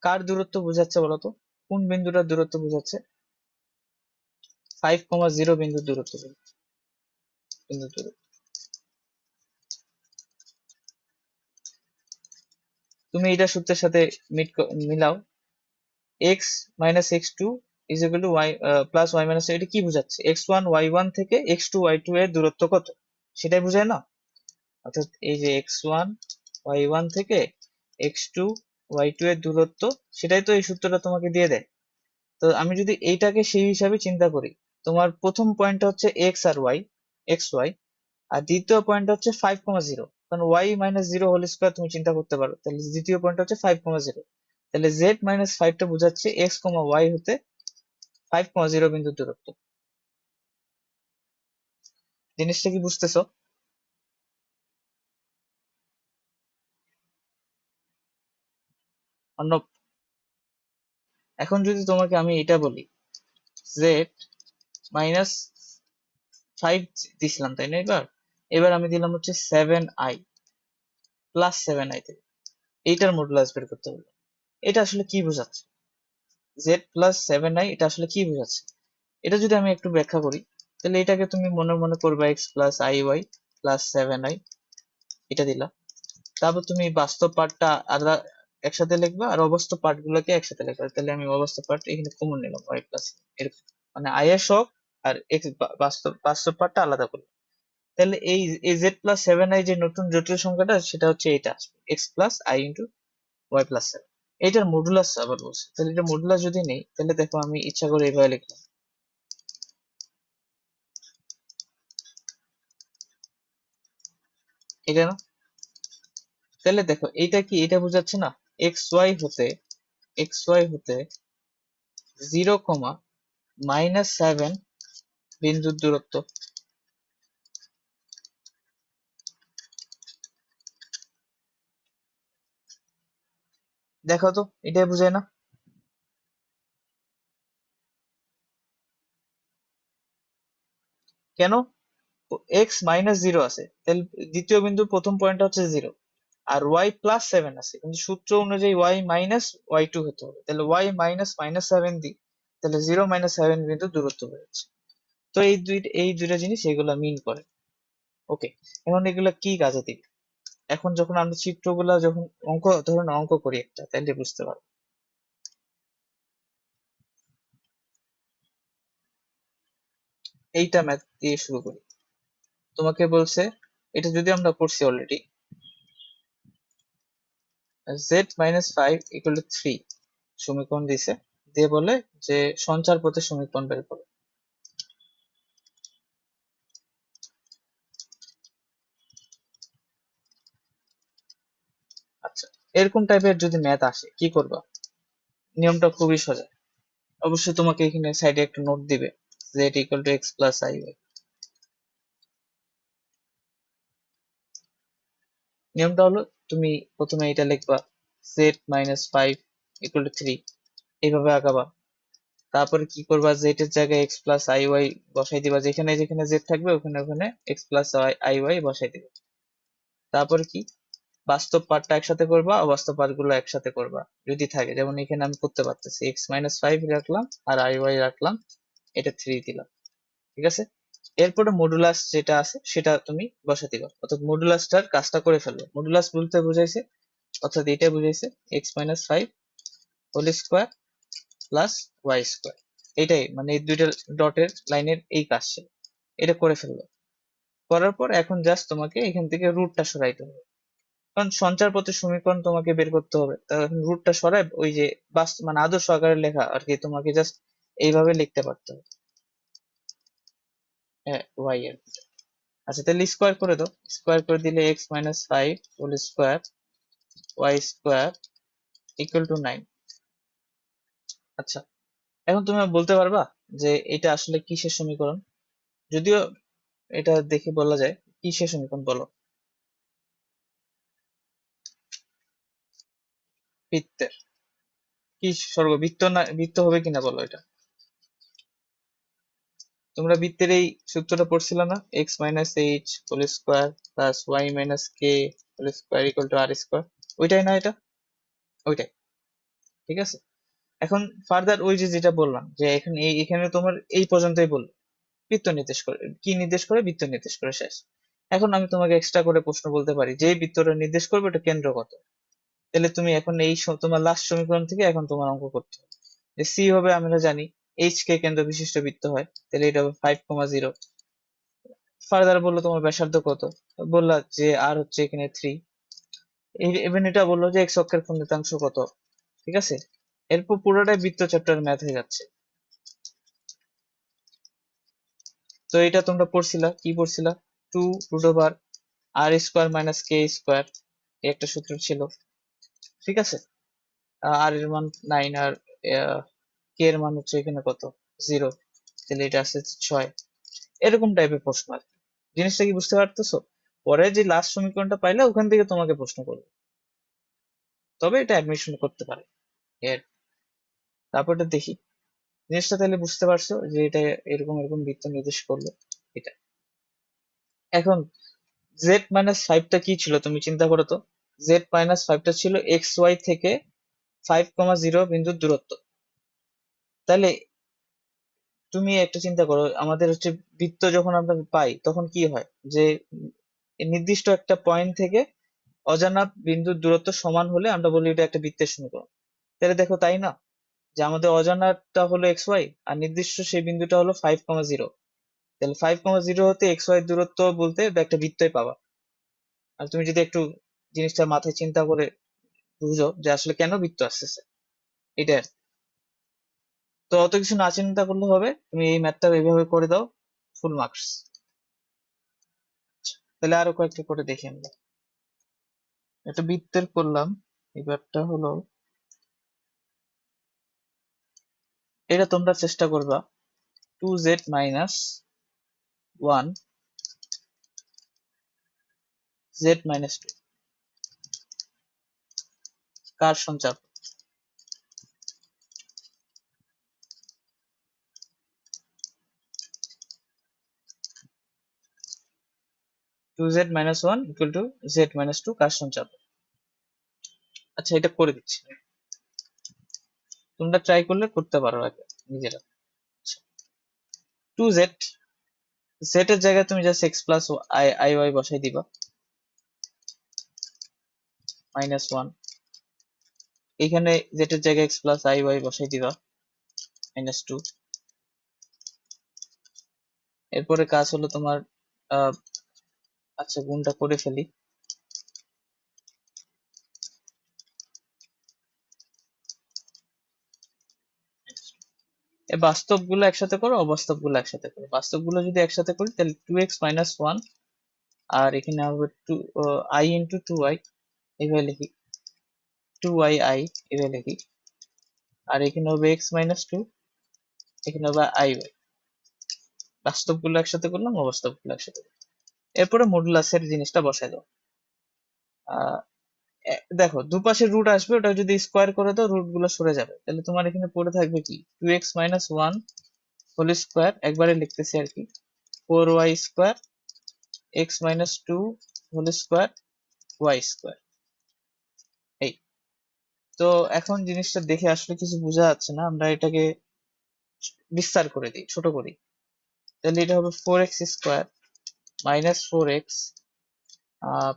কার দূরত্ব বোঝাচ্ছে বলতো? কোন বিন্দুটার দূরত্ব বোঝাচ্ছে? 5,0 বিন্দুর দূরত্ব বোঝাচ্ছে, বিন্দুর দূরত্ব। তুমি এটা সূত্রের সাথে মিলাও, x minus x two is equal to y plus y minus, এটা কি বোঝাচ্ছে? x1 y1 থেকে x2 y2 এর দূরত্ব কত, সেটাই বোঝায় না? অর্থাৎ এই যে x1 y1 থেকে x2 y2 এর দূরত্ব, সেটাই তো এই সূত্রটা তোমাকে দিয়ে দেয়। তো আমি যদি এইটাকে সেই হিসাবে চিন্তা করি, তোমার প্রথম পয়েন্টটা হচ্ছে এক্স আর ওয়াই, এক্স ওয়াই, আর দ্বিতীয় পয়েন্ট হচ্ছে 5,0, কারণ y-0 হোল স্কোয়ার তুমি চিন্তা করতে পারো, তাহলে দ্বিতীয় পয়েন্ট হচ্ছে 5,0। তাহলে z-5টা বোঝাচ্ছে x কমা ওয়াই হতে 5,0 বিন্দুর দূরত্ব। জিনিসটা কি বুঝতেছো? অন্য, এখন যদি তোমাকে আমি এটা বলি, z-5 দিছিলাম তাই না, এবার এবার আমি দিলাম হচ্ছে 7i প্লাস 7i থেকে, এইটার মডুলাস বের করতে হবে। এটা আসলে কি বোঝাচ্ছে? z+7i, এটা আসলে কি বোঝাচ্ছে? এটা যদি আমি একটু ব্যাখ্যা করি, তাহলে এটাকে তুমি মনে মনে করবা x plus i y plus 7i, এটা দিলা। তারপর তুমি বাস্তব পার্টটা আলাদা একসাথে লিখবা আর অবাস্তব পার্ট গুলোকে একসাথে লিখবা। তাহলে আমি অবাস্তব পার্ট এখানে কমন নিলাম y প্লাস, এরকম, মানে আই এর শখ আর x বাস্তব বাস্তব পার্টটা আলাদা করলাম। তাহলে এই z+7i যে নতুন জটিল সংখ্যাটা, সেটা হচ্ছে এটা আসবে x plus i into y plus 7। এটার মডুলাস আবার বলছে, তাহলে এটা মডুলাস যদি নেই, তাহলে দেখো আমি ইচ্ছা করে এইভাবে লিখলাম, এটা না? তাহলে দেখো এইটা কি, এটা বোঝাচ্ছে না এক্স ওয়াই হতে, এক্স ওয়াই হতে 0,-7 বিন্দুর দূরত্ব। দেখো তো, এটাই বোঝায় না? কেন? x-0 আছে, তাহলে দ্বিতীয় বিন্দু প্রথম পয়েন্ট হচ্ছে 0, আর y+7 আছে, কিন্তু সূত্র অনুযায়ী y-y2 হতে হবে, তাহলে y-7 দিই, তাহলে 0-7 বিন্দু দূরত্ব বেরোচ্ছে। তো এই দুইটা জিনিস এগুলা মিন করে। ওকে, এখন এগুলা কি কাজে দিবে? এখন যখন আমরা চিত্রগুলা, যখন ধরুন অঙ্ক করি একটা, তাহলে বুঝতে পারবো। এইটা ম্যাথ দিয়ে শুরু করি। তোমাকে বলছে, এটা যদি আমরা করছি অলরেডি, z-5 = 3 সমীকরণ দিছে, দিয়ে বলে যে সঞ্চার পথের সমীকরণ বের করো। আচ্ছা, এরকম টাইপের যদি ম্যাথ আসে কি করবা? নিয়মটা খুবই সোজা। অবশ্যই তোমাকে এখানে সাইডে একটা নোট দিবে, z equal to x plus i y. নিয়মটা হলো, তুমি প্রথমে এটা লিখবা z minus five equal to three, এইভাবে আঁকাবা। তারপরে কি করবা, z এর জায়গায় x প্লাস আই ওয়াই বসাই দিবা, যেখানে যেখানে z থাকবে ওখানে ওখানে x প্লাস আই ওয়াই বসাই দিবা। তারপরে কি, বাস্তব পার্টটা একসাথে করবা, অবাস্তব পার্ট গুলো একসাথে করবা যদি থাকে। যেমন এখানে আমি করতে পারতেছি, x মাইনাস ফাইভ রাখলাম আর আই ওয়াই রাখলাম, এটা থ্রি দিলাম। ঠিক আছে, এরপরে মডুলাস যেটা আছে সেটা তুমি বসা দিবা, অর্থাৎ মডুলাসটার কাজটা করে ফেলবে। মডুলাস বলতে বুঝাইছে, অর্থাৎ এটা বুঝাইছে x minus five whole square plus y square. এটাই মানে এই দুইটা ডটের লাইনের এই কাজ ছিল, এটা করে ফেললো। করার পর এখন জাস্ট তোমাকে এখান থেকে রুটটা সরাইতে হবে, কারণ সঞ্চার পথের সমীকরণ তোমাকে বের করতে হবে। তা এখন রুটটা সরাই ওই যে মানে আদর্শ আকারে লেখা আর কি, তোমাকে জাস্ট এইভাবে লিখতে পারতে হবে, হ্যাঁ ওয়াই এর। আচ্ছা তাহলে স্কোয়ার করে দাও, স্কোয়ার করে দিলে x minus five whole square y square equal to nine. আচ্ছা, এখন তুমি বলতে পারবা যে এটা আসলে কিসের সমীকরণ? যদিও এটা দেখে বলা যায় কিসের সমীকরণ, বলো। বৃত্তের। কি সর্ববৃত্ত না বৃত্ত হবে কিনা বলো এটা। তোমরা বৃত্তের এই সূত্রটা পড়ছিল না, x minus h whole square plus y minus k whole square equal to r square, ওইটাই না এটা? ওইটাই। ঠিক আছে, এখন ফার্দার ওই যে যেটা বললাম যে এখানে এখানে তোমার এই পর্যন্তই বললো, বৃত্ত নির্দেশ করে, কি নির্দেশ করে, বৃত্ত নির্দেশ করে, শেষ। এখন আমি তোমাকে এক্সট্রা করে প্রশ্ন বলতে পারি, যে বৃত্তটা নির্দেশ করবে এটা কেন্দ্র কত। তাহলে তুমি এখন এই তোমার লাস্ট সমীকরণ থেকে এখন তোমার অঙ্ক করতে হবে। যে সি হবে আমরা জানি এইচ কে কেন্দ্র বিশিষ্ট বৃত্ত হয়, তাহলে এটা হবে ফাইভ কমা জিরো। ফার্দার বললো তোমার ব্যাসার্ধ কত, বললা যে আর হচ্ছে এখানে থ্রি। ইভেন এটা বললো যে এক্স অক্ষের খন্ডিতাংশ কত। ঠিক আছে, এরপর পুরোটাই বৃত্ত চ্যাপ্টার ম্যাথ হয়ে যাচ্ছে। তো এটা তোমরা পড়ছিলা, কি পড়ছিলা, টু রুট ওভার আর স্কোয়ার মাইনাস কে স্কোয়ার, একটা সূত্র ছিল। ঠিক আছে, আর এর মান নাইন আর কে এর মান হচ্ছে এখানে কত, জিরো, তাহলে এটা আসছে ছয়। এরকম টাইপের প্রশ্ন আর কি। জিনিসটা কি বুঝতে পারতেছো? পরে যে লাস্ট সমীকরণটা পাইলে ওখান থেকে তোমাকে প্রশ্ন করবে, তবে এটা অ্যাডমিশন করতে পারে এর। তারপর এটা দেখি, জিনিসটা তাহলে বুঝতে পারছো যে এটা এরকম এরকম বৃত্ত নির্দেশ করলো এটা। এখন জেড মাইনাস ফাইভটা কি ছিল তুমি চিন্তা করো তো। জেড মাইনাস ফাইভটা ছিল এক্স ওয়াই থেকে ফাইভ কমা জিরো বিন্দুর দূরত্ব। তাহলে তুমি একটা চিন্তা করো, আমাদের হচ্ছে বৃত্ত যখন আমরা পাই তখন কি হয়, যে নির্দিষ্ট একটা পয়েন্ট থেকে অজানা বিন্দুর দূরত্ব সমান হলে আমরা বলি এটা একটা বৃত্তের সমীকরণ। তাহলে দেখো তাই না, যে আমাদের অজানাটা হলো এক্স ওয়াই আর নির্দিষ্ট সেই বিন্দুটা হলো ফাইভ কমা জিরো। তাহলে ফাইভ কমা জিরো হতে এক্স ওয়াই দূরত্ব বলতে একটা বৃত্তই পাবা। আর তুমি যদি একটু জিনিসটা মাথায় চিন্তা করে বুঝো যে আসলে কেন বৃত্ত আসতেছে, এটা আর কি। তো অত কিছু না চিন্তা করলে হবে, তুমি এই ম্যাথটা এইভাবে করে দাও, ফুল মার্কস। তাহলে আরো কয়েকটা করে দেখি আমরা। একটা বৃত্তের করলাম, এবারটা হলো এটা তোমরা চেষ্টা করবা two z minus one z minus two কার সঞ্চার। Two z minus one equal to z minus two কার সঞ্চার। আচ্ছা এটা করে দিচ্ছি, তোমরা ট্রাই করলে করতে পারো আগে নিজেরা। টু জেড, জেড এর জায়গায় তুমি just x plus i i y বসাই দিবা, মাইনাস ওয়ান। এখানে জেড এর জায়গায় এক্স প্লাস আই ওয়াই বসাই দিবা, মাইনাস টু। এরপরে কাজ হলো তোমার আহ আচ্ছা গুণটা করে ফেলি। এই বাস্তব গুলো একসাথে করো, অবাস্তব গুলো একসাথে করো। বাস্তব গুলো যদি একসাথে করি তাহলে টু এক্স মাইনাস ওয়ান, আর এখানে হবে two i into two y, এইভাবে লিখি। 2yi এটা লিখি, আর এখানে হবে x মাইনাস 2, এখানে হবে iy। বাস্তবগুলো একসাথে করলাম, অবাস্তবগুলো একসাথে করলাম। এরপরে মডুলাসের জিনিসটা বসাই দাও। দেখো দুপাশে রুট আসবে, ওটা যদি স্কোয়ার করে দাও রুট গুলো সরে যাবে, তাহলে তোমার এখানে পড়ে থাকবে কি 2x মাইনাস 1 হোল স্কোয়ার, একবারে লিখতেছি আর কি, 4y square x minus 2 whole square y square. এই তো এখন জিনিসটা দেখে আসলে কিছু বোঝা যাচ্ছে না, আমরা এটাকে বিস্তার করে দিই, ছোট করি। তাহলে এটা হবে 4x square minus 4x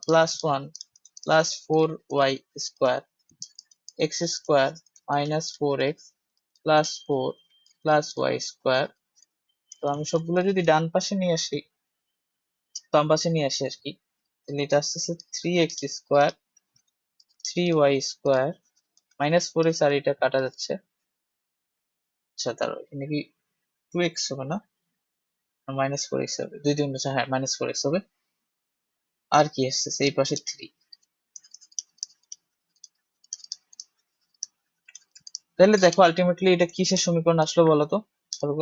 plus 1 plus 4y square x square minus 4x plus 4 plus y square. তো আমি সবগুলো যদি ডান পাশে নিয়ে আসি, বাম পাশে নিয়ে আসি আর কি, তাহলে এটা আসতেছে 3x square 3y square minus 4x, আর এটা কাটা যাচ্ছে। আচ্ছা তার এখানে কি 2x হবে না, মাইনাস 4x হবে, দুই দুই উনচা, হ্যাঁ মাইনাস 4x হবে। আর কি আসতেছে এই পাশে 3। তাহলে দেখো আলটিমেটলি এটা কিসের সমীকরণ আসলো বলো তো স্বর্গ?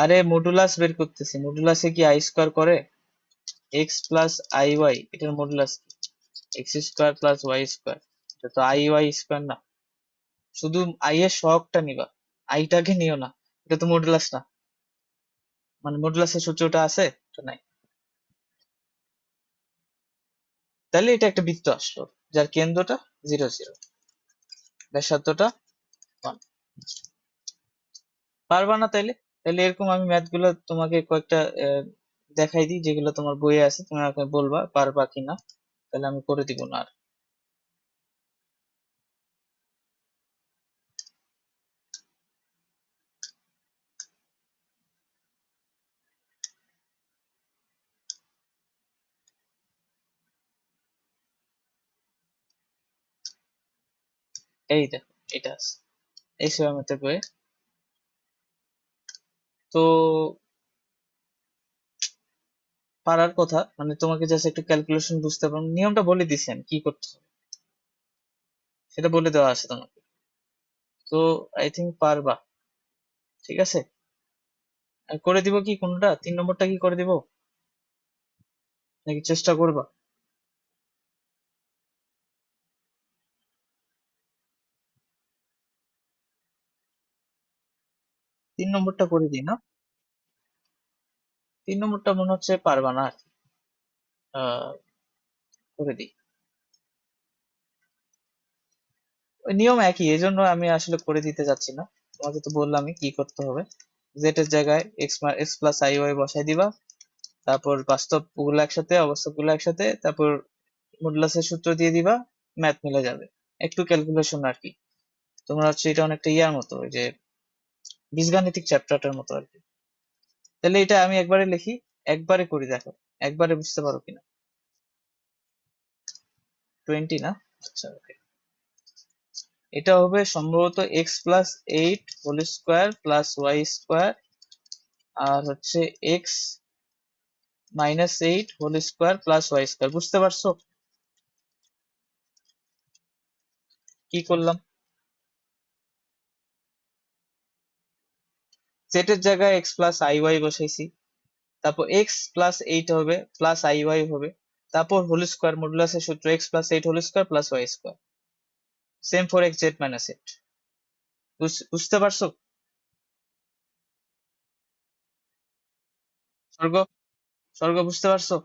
আরে মডুলাস বের করতেছি, মডুলাসে কি আই স্কোয়ার করে? এক্স প্লাস আই ওয়াই, এটার মডুলাস কি? X square plus y square, এটা তো আই ওয়াই স্কোয়ার না। শুধু আই এর সহগটা নিবা, আইটাকে নিও না, এটা তো মডুলাস না। মানে মডুলাসের সূত্রটা আছে, এটা নাই। তাহলে এটা একটা বৃত্ত আসলো যার কেন্দ্রটা 0 0, ব্যাসার্ধটা 1। পারবা না তাইলে? তাহলে এরকম আমি ম্যাথ গুলো তোমাকে কয়েকটা দেখাই দিই, যেগুলো তোমার বইয়ে আছে, তুমি আমাকে বলবা পারবা কিনা, তাহলে আমি করে দিব না আর। এই দেখো এটা আছে এই সেবা ম্যাথের বইয়ে। তো পারার কথা, মানে তোমাকে জাস্ট একটু ক্যালকুলেশন বুঝতে পারো, নিয়মটা বলে দিছি আমি কি করতে হবে, সেটা বলে দেওয়া আছে তোমাকে। তো আই থিঙ্ক পারবা, ঠিক আছে। আর করে দিব কি কোনটা, 3 নম্বরটা কি করে দিব, নাকি চেষ্টা করবা? 3 নম্বরটা করে দিই না? 3 নম্বরটা মনে হচ্ছে পারবা না আর কি। করে দিই, ওই নিয়ম একই, এই জন্য আমি আসলে করে দিতে যাচ্ছি না। তোমাকে তো বললামই কি করতে হবে, জেড এর জায়গায় এক্স প্লাস আই ওয়াই বসাই দিবা, তারপর বাস্তব গুলো একসাথে, অবাস্তব গুলো একসাথে, তারপর মডুলাসের সূত্র দিয়ে দিবা, ম্যাথ মিলে যাবে। একটু ক্যালকুলেশন আর কি, তোমরা হচ্ছে এটা অনেকটা ইয়ার মতো, ওই যে বীজগাণিতিক চ্যাপ্টারটার মতো আর কি। তাহলে এটা আমি একবারে লিখি, একবারে করি, দেখো একবারে বুঝতে পারো কিনা। 20 না? আচ্ছা ওকে। এটা হবে সম্ভবত x plus 8 whole square plus y square, আর হচ্ছে x minus 8 whole square plus y square. বুঝতে পারছো কি করলাম? জেড এর জায়গায় এক্স প্লাস আই ওয়াই বসাইছি, তারপর এক্স প্লাস 8 হবে প্লাস আই ওয়াই হবে, তারপর হোল স্কোয়ার, মডুলাসের সূত্র x plus 8 whole square plus y square, same for x z minus 8। বুঝতে পারছো স্বর্গ? স্বর্গ বুঝতে পারছো?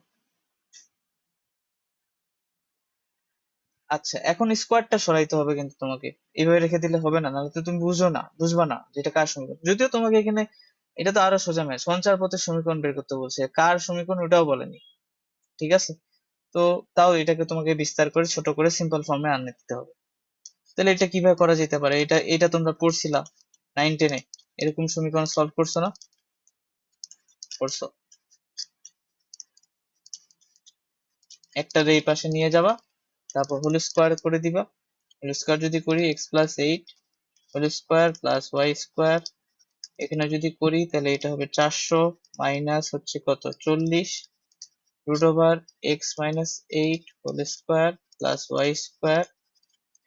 আচ্ছা এখন স্কোয়ারটা সরাইতে হবে কিন্তু তোমাকে, এইভাবে রেখে দিলে হবে না, নাহলে তো তুমি বুঝো না, বুঝবা না যেটা কার সমীকরণ। যদিও তোমাকে এখানে এটা তো আরো সোজা ম্যাথ, সঞ্চার পথের সমীকরণ বের করতে বলছে, কার সমীকরণ ওটাও বলেনি, ঠিক আছে। তো তাও এটাকে তোমাকে বিস্তার করে ছোট করে সিম্পল ফর্মে আনতে দিতে হবে। তাহলে এটা কিভাবে করা যেতে পারে, এটা এটা তোমরা পড়ছিলা 9 10-এ, এরকম সমীকরণ সলভ করছো না? করছো। একটা এই পাশে নিয়ে যাবা, তারপর হোল স্কোয়ার করে দিবা। হোল স্কোয়ার যদি করি x plus 8 whole square plus y square এখানে যদি করি তাহলে এটা হবে 400 মাইনাস হচ্ছে কত 40 root over x minus 8 whole square plus y square,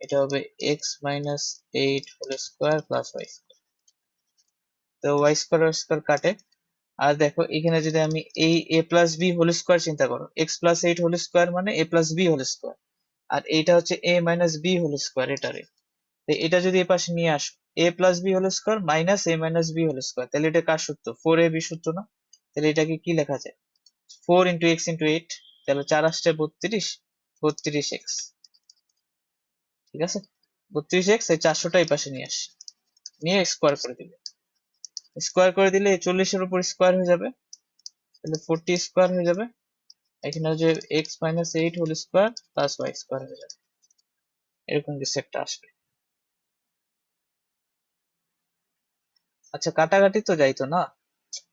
এটা হবে x minus 8 whole square plus y square. তো ওয়াই স্কোয়ার কাটে। আর দেখো এখানে যদি আমি এই a plus b whole square চিন্তা করো, এক্স প্লাস 8 হোল স্কোয়ার মানে a plus b whole square, আর এইটা হচ্ছে a minus b whole square এটারে। তো এটা যদি এ পাশে নিয়ে আসো a plus b whole square minus A minus b whole square, তাহলে এটা কার সূত্র? 4ab সূত্র না? তাহলে এটাকে কি লেখা যায়? 4 ইন্টু এক্স ইন্টু 8, তাহলে 4 আসছে 32, 32x। ঠিক আছে, 32x, এই 400টা এই পাশে নিয়ে আসি, নিয়ে স্কোয়ার করে দিবে। স্কোয়ার করে দিলে এই 40-এর উপর স্কোয়ার হয়ে যাবে, তাহলে 40 স্কোয়ার হয়ে যাবে। এখানে যে x minus 8 whole square plus y square হয়ে যাবে, এরকম কিছু একটা আসবে। আচ্ছা, কাটাকাটি তো যাইতো না?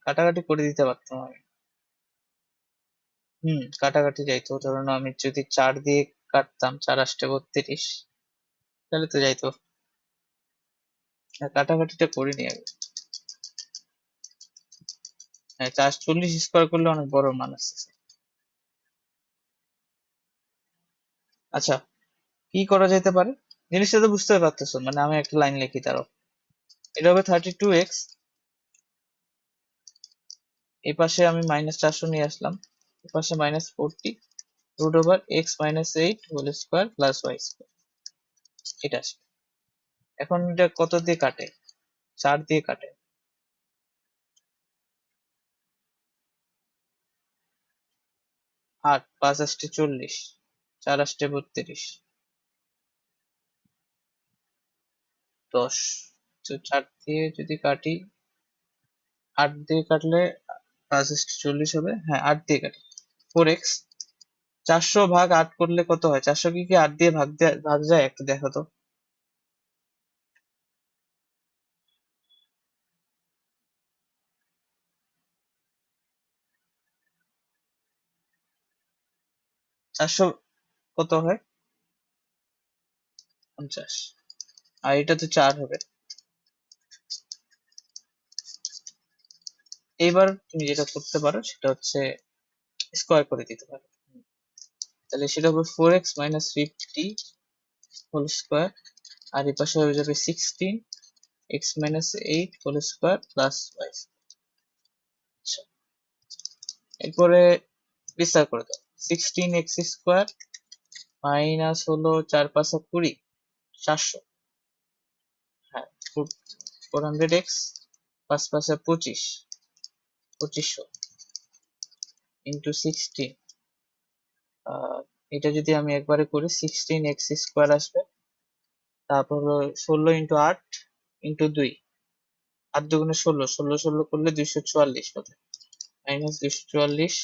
কাটাকাটি করে দিতে পারতাম আমি। কাটাকাটি যাইতো, ধরুন আমি যদি 4 দিয়ে কাটতাম, 4 আষ্টে 32, তাহলে তো যাইতো। কাটাকাটিটা করিনি আগে। হ্যাঁ, 440 স্কোয়ার করলে অনেক বড় মান আসছে। আচ্ছা, কি করা যেতে পারে জিনিসটা তো বুঝতে পারতেছো? মানে আমি একটা লাইন লিখি তারও। এটা হবে 32x, এই পাশে আমি মাইনাস 400 নিয়ে আসলাম, এই পাশে minus 40 root over x minus 8 whole square plus y square, এটা আসবে। এখন এটা কত দিয়ে কাটে? 4 দিয়ে কাটে। 8, 5 আষ্টে 40, 4 আষ্টে 32, 10। তো 4 দিয়ে যদি কাটি, 8 দিয়ে কাটলে 5 আষ্টে 40 হবে। হ্যাঁ, 8 দিয়ে কাটি 4x। 400 ভাগ 8 করলে কত হয়? 400 কি 8 দিয়ে ভাগ যায়? একটু দেখো তো। 400 কত হয়? 50। আর এটা তো 4 হবে। এইবার তুমি যেটা করতে পারো সেটা হচ্ছে স্কোয়ার করে দিতে পারো। তাহলে সেটা হবে 4x মাইনাস 50 হোল স্কোয়ার, আর এই পাশে হয়ে যাবে 16 x minus 8 whole square plus y. আচ্ছা, এরপরে বিস্তার করে দাও। 16x স্কোয়ার মাইনাস হলো 4 5 20, 400। হ্যাঁ, 400x, 5 5 25, 2500 ইন্টু 16। এটা যদি আমি একবারে করি 16x স্কোয়ার আসবে, তারপর হলো 16 ইন্টু 8 ইন্টু 2, 8 দুগুণে 16, 16 16 করলে 244 কত? মাইনাস 244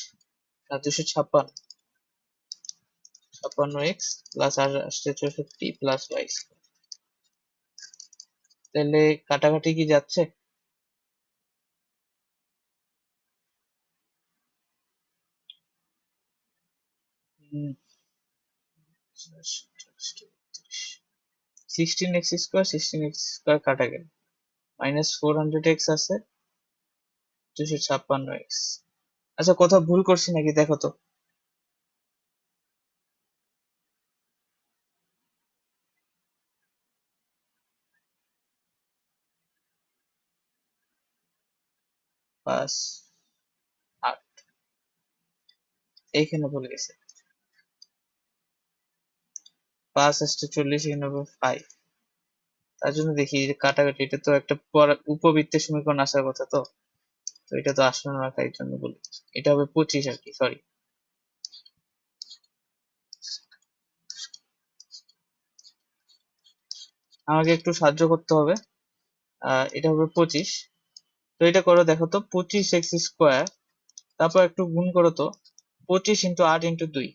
আর 256, 56x প্লাস আর আসছে 64 প্লাস ওয়াই স্কোয়ার। তাহলে কাটাকাটি কি যাচ্ছে? হুম, 16x স্কোয়ার 16x স্কোয়ার কাটা গেল, মাইনাস 400x আছে, 256x। আচ্ছা, কোথাও ভুল করছি নাকি দেখো তো। পাঁচ 8, এইখানে ভুল গেছে। 5 আসছে 40, এখানে হবে 5। তার জন্য দেখি যে কাটাকাটি, এটা তো একটা উপবৃত্তের সমীকরণ আসার কথা, তো তো এটা তো আসলো না, তাই জন্য বলি এটা হবে 25 আর কি, সরি। আমাকে একটু সাহায্য করতে হবে। এটা হবে 25। তো এটা করো দেখো তো, 25x স্কোয়ার, তারপর একটু গুণ করো তো, 25 ইন্টু 8 ইন্টু 2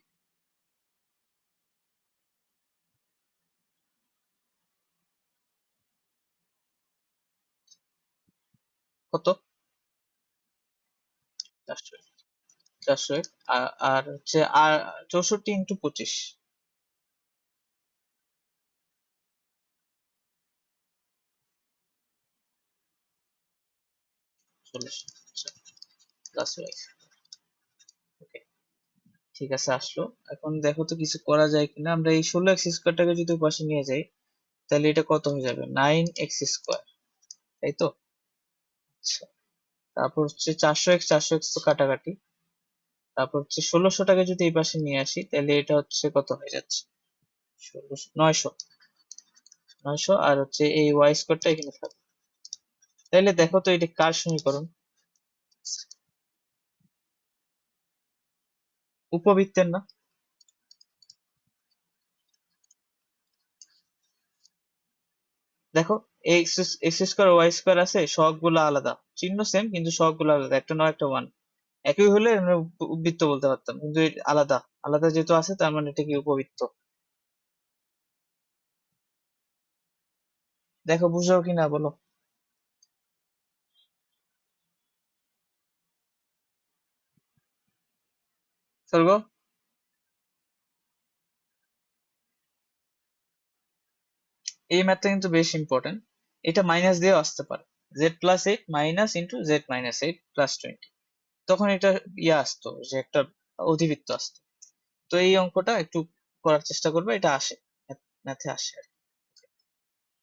কত? 400, 400। আর হচ্ছে আর 64 ইন্টু 25, 1600 প্লাস ওয়াই। ওকে, ঠিক আছে, আসলো। এখন দেখো তো কিছু করা যায় কিনা। আমরা এই 16x² যদি পাশে নিয়ে যাই তাহলে এটা কত হয়ে যাবে, 9x², তাই তো? আচ্ছা, তারপর হচ্ছে 400x তো কাটাকাটি। তারপর হচ্ছে 1600টাকে যদি এই পাশে নিয়ে আসি তাহলে এটা হচ্ছে কত হয়ে যাচ্ছে, 900। আর হচ্ছে এই y² এখানে থাকবে। তাহলে দেখো তো এটা কার সমীকরণ? উপবৃত্তের না? দেখো, x² আছে, সহগগুলো আলাদা, চিহ্ন সেম কিন্তু সহগগুলো আলাদা, একটা নয় একটা ওয়ান। একই হলে আমরা উপবৃত্ত বলতে পারতাম, কিন্তু আলাদা আলাদা যেহেতু আছে তার মানে এটা কি উপবৃত্ত। দেখো বুঝাও কি না বলো। স্বর্গ, এই ম্যাথটা কিন্তু বেশ ইম্পর্টেন্ট। এটা মাইনাস দিয়েও আসতে পারে, z+8 মাইনাস ইন্টু z-8 + 20, তখন এটা আসতো যে একটা অধিবৃত্ত আসতো। তো এই অঙ্কটা একটু করার চেষ্টা করবে, এটা আসে, ম্যাথে আসে আর কি।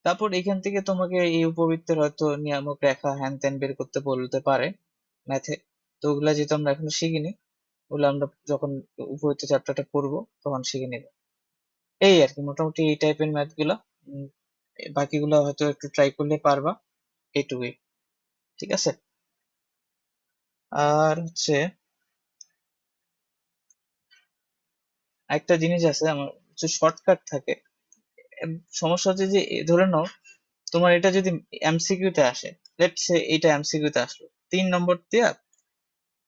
তারপর এখান থেকে তোমাকে এই উপবৃত্তের হয়তো নিয়ামক রেখা হ্যান ত্যান বের করতে বলতে পারে ম্যাথে। তো ওগুলা যেহেতু আমরা এখনো শিখিনি, ওগুলো আমরা যখন উপবৃত্ত চ্যাপ্টারটা পড়বো তখন শিখে নিব। এই আর কি মোটামুটি এই টাইপের ম্যাথ গুলা। বাকিগুলো হয়তো একটু ট্রাই করলে পারবা, এইটুকুই। ঠিক আছে। আর হচ্ছে একটা জিনিস আছে, আমার কিছু শর্টকাট থাকে। সমস্যা হচ্ছে যে ধরে নাও তোমার এটা যদি এমসিকিউ তে আসে, লেটস সে এটা এমসিকিউ তে আসলো 3 নম্বর দিয়া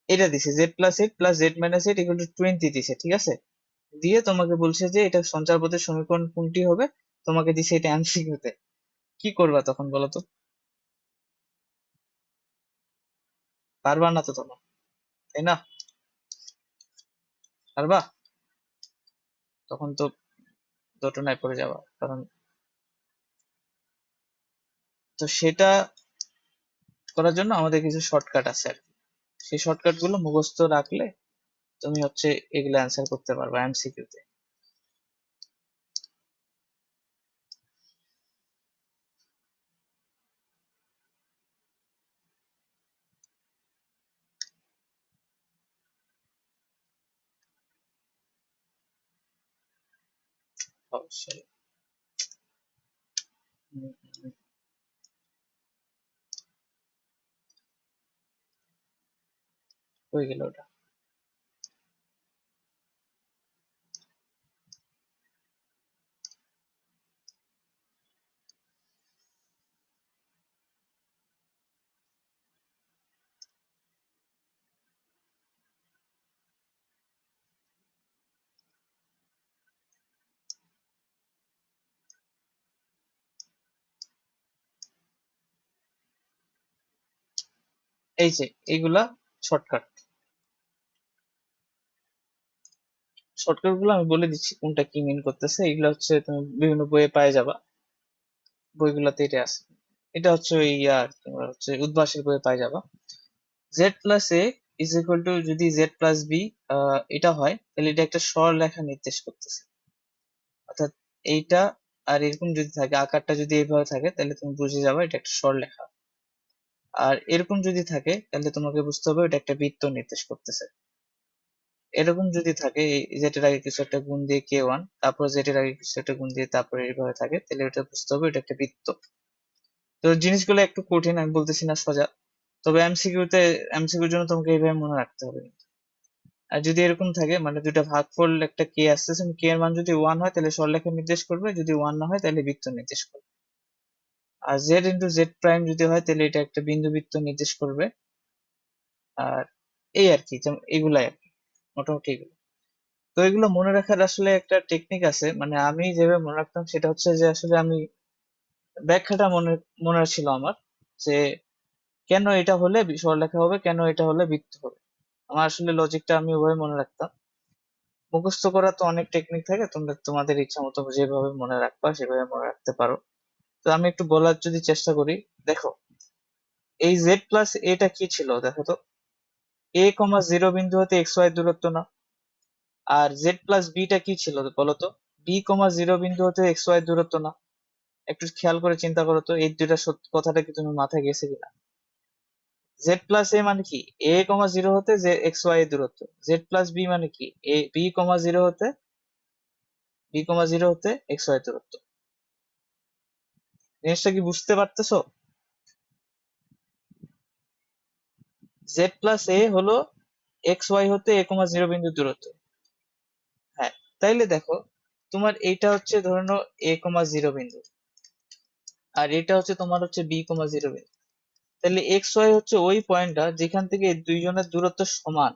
এটা দিছে z+8 + z-8 = 20 দিছে, ঠিক আছে? দিয়ে তোমাকে বলছে যে এটা সঞ্চারপথের সমীকরণ কোনটি হবে, তোমাকে দিছে এটা এমসিকিউ তে। কি করবা তখন বলো তো? পারবা না তো তখন, তাই না? পারবা? তখন তো দোটানায় পড়ে যাবা, কারণ তো সেটা করার জন্য আমাদের কিছু শর্টকাট আছে আর কি। সেই শর্টকাট গুলো মুখস্থ রাখলে তুমি হচ্ছে এগুলো অ্যান্সার করতে পারবা এমসিকিউ তে। অবশ্যই। হুম, হুম, হয়ে গেল ওটা। এই যে এইগুলা শর্টকাট, শর্টকাট গুলো আমি বলে দিচ্ছি কোনটা কি মিন করতেছে। এগুলো হচ্ছে তুমি বিভিন্ন বইয়ে পাই যাবা, বইগুলোতে এটা আছে। এটা হচ্ছে ওই তোমার হচ্ছে উদ্ভাসের বইয়ে পাই যাবা। z+a যদি z+b এটা হয় তাহলে এটা একটা সরলরেখা নির্দেশ করতেছে। অর্থাৎ এইটা আর এরকম যদি থাকে, আকারটা যদি এইভাবে থাকে তাহলে তুমি বুঝে যাবে এটা একটা সরলরেখা। আর এরকম যদি থাকে তাহলে তোমাকে বুঝতে হবে এটা একটা বৃত্ত নির্দেশ করতেছে। এরকম যদি থাকে, এই জেটের আগে কিছু একটা গুণ দিয়ে k1, তারপর জেটের আগে কিছু একটা গুণ দিয়ে তারপরে এইভাবে থাকে, তাহলে এটা বুঝতে হবে এটা একটা বৃত্ত। তো জিনিসগুলো একটু কঠিন, আমি বলতেছি না সোজা, তবে এমসিকিউর জন্য তোমাকে এইভাবে মনে রাখতে হবে। আর যদি এরকম থাকে মানে দুইটা ভাগফল একটা কে আসতেছে, কে এর মান যদি 1 হয় তাহলে সরলরেখা নির্দেশ করবে, যদি 1 না হয় তাহলে বৃত্ত নির্দেশ করবে। আর z × z' যদি হয় তাহলে এটা একটা বিন্দু বৃত্ত নির্দেশ করবে। আর এই আর কি, যেমন এগুলাই আর কি, মোটামুটি এগুলো। তো এগুলো মনে রাখার আসলে একটা টেকনিক আছে, মানে আমি যেভাবে মনে রাখতাম সেটা হচ্ছে যে আসলে আমি ব্যাখ্যাটা মনে মনে ছিল আমার, যে কেন এটা হলে সরলরেখা হবে, কেন এটা হলে বৃত্ত হবে। আমার আসলে লজিকটা আমি ওভাবে মনে রাখতাম। মুখস্থ করা তো অনেক টেকনিক থাকে, তোমরা তোমাদের ইচ্ছা মতো যেভাবে মনে রাখবা সেভাবে মনে রাখতে পারো। তো আমি একটু বলার যদি চেষ্টা করি, দেখো এই জেড প্লাস এটা কি ছিল দেখো তো, এ কমা জিরো বিন্দু হতে এক্স ওয়াই দূরত্ব না। আর জেড প্লাস বিটা কি ছিল বলতো, বি কমা জিরো বিন্দু হতে এক্স ওয়াই দূরত্ব না। একটু খেয়াল করে চিন্তা করো তো এই দুইটা সত্যি কথাটা কি তুমি মাথায় গেছে কিনা। জেড প্লাস এ মানে কি, এ কমা জিরো হতে যে এক্স ওয়াই এর দূরত্ব। জেড প্লাস বি মানে কি, এ বি কমা জিরো হতে এক্স ওয়াই দূরত্ব। জিনিসটা কি বুঝতে পারতেছো? জেড প্লাস এ হলো এক্স ওয়াই হতে এ কমা জিরো বিন্দু দূরত্ব। হ্যাঁ, তাইলে দেখো তোমার এইটা হচ্ছে ধরে নাও এ কমা জিরো বিন্দু, আর এটা হচ্ছে তোমার হচ্ছে বি কমা জিরো বিন্দু। তাহলে এক্স ওয়াই হচ্ছে ওই পয়েন্টটা যেখান থেকে এই দুইজনের দূরত্ব সমান।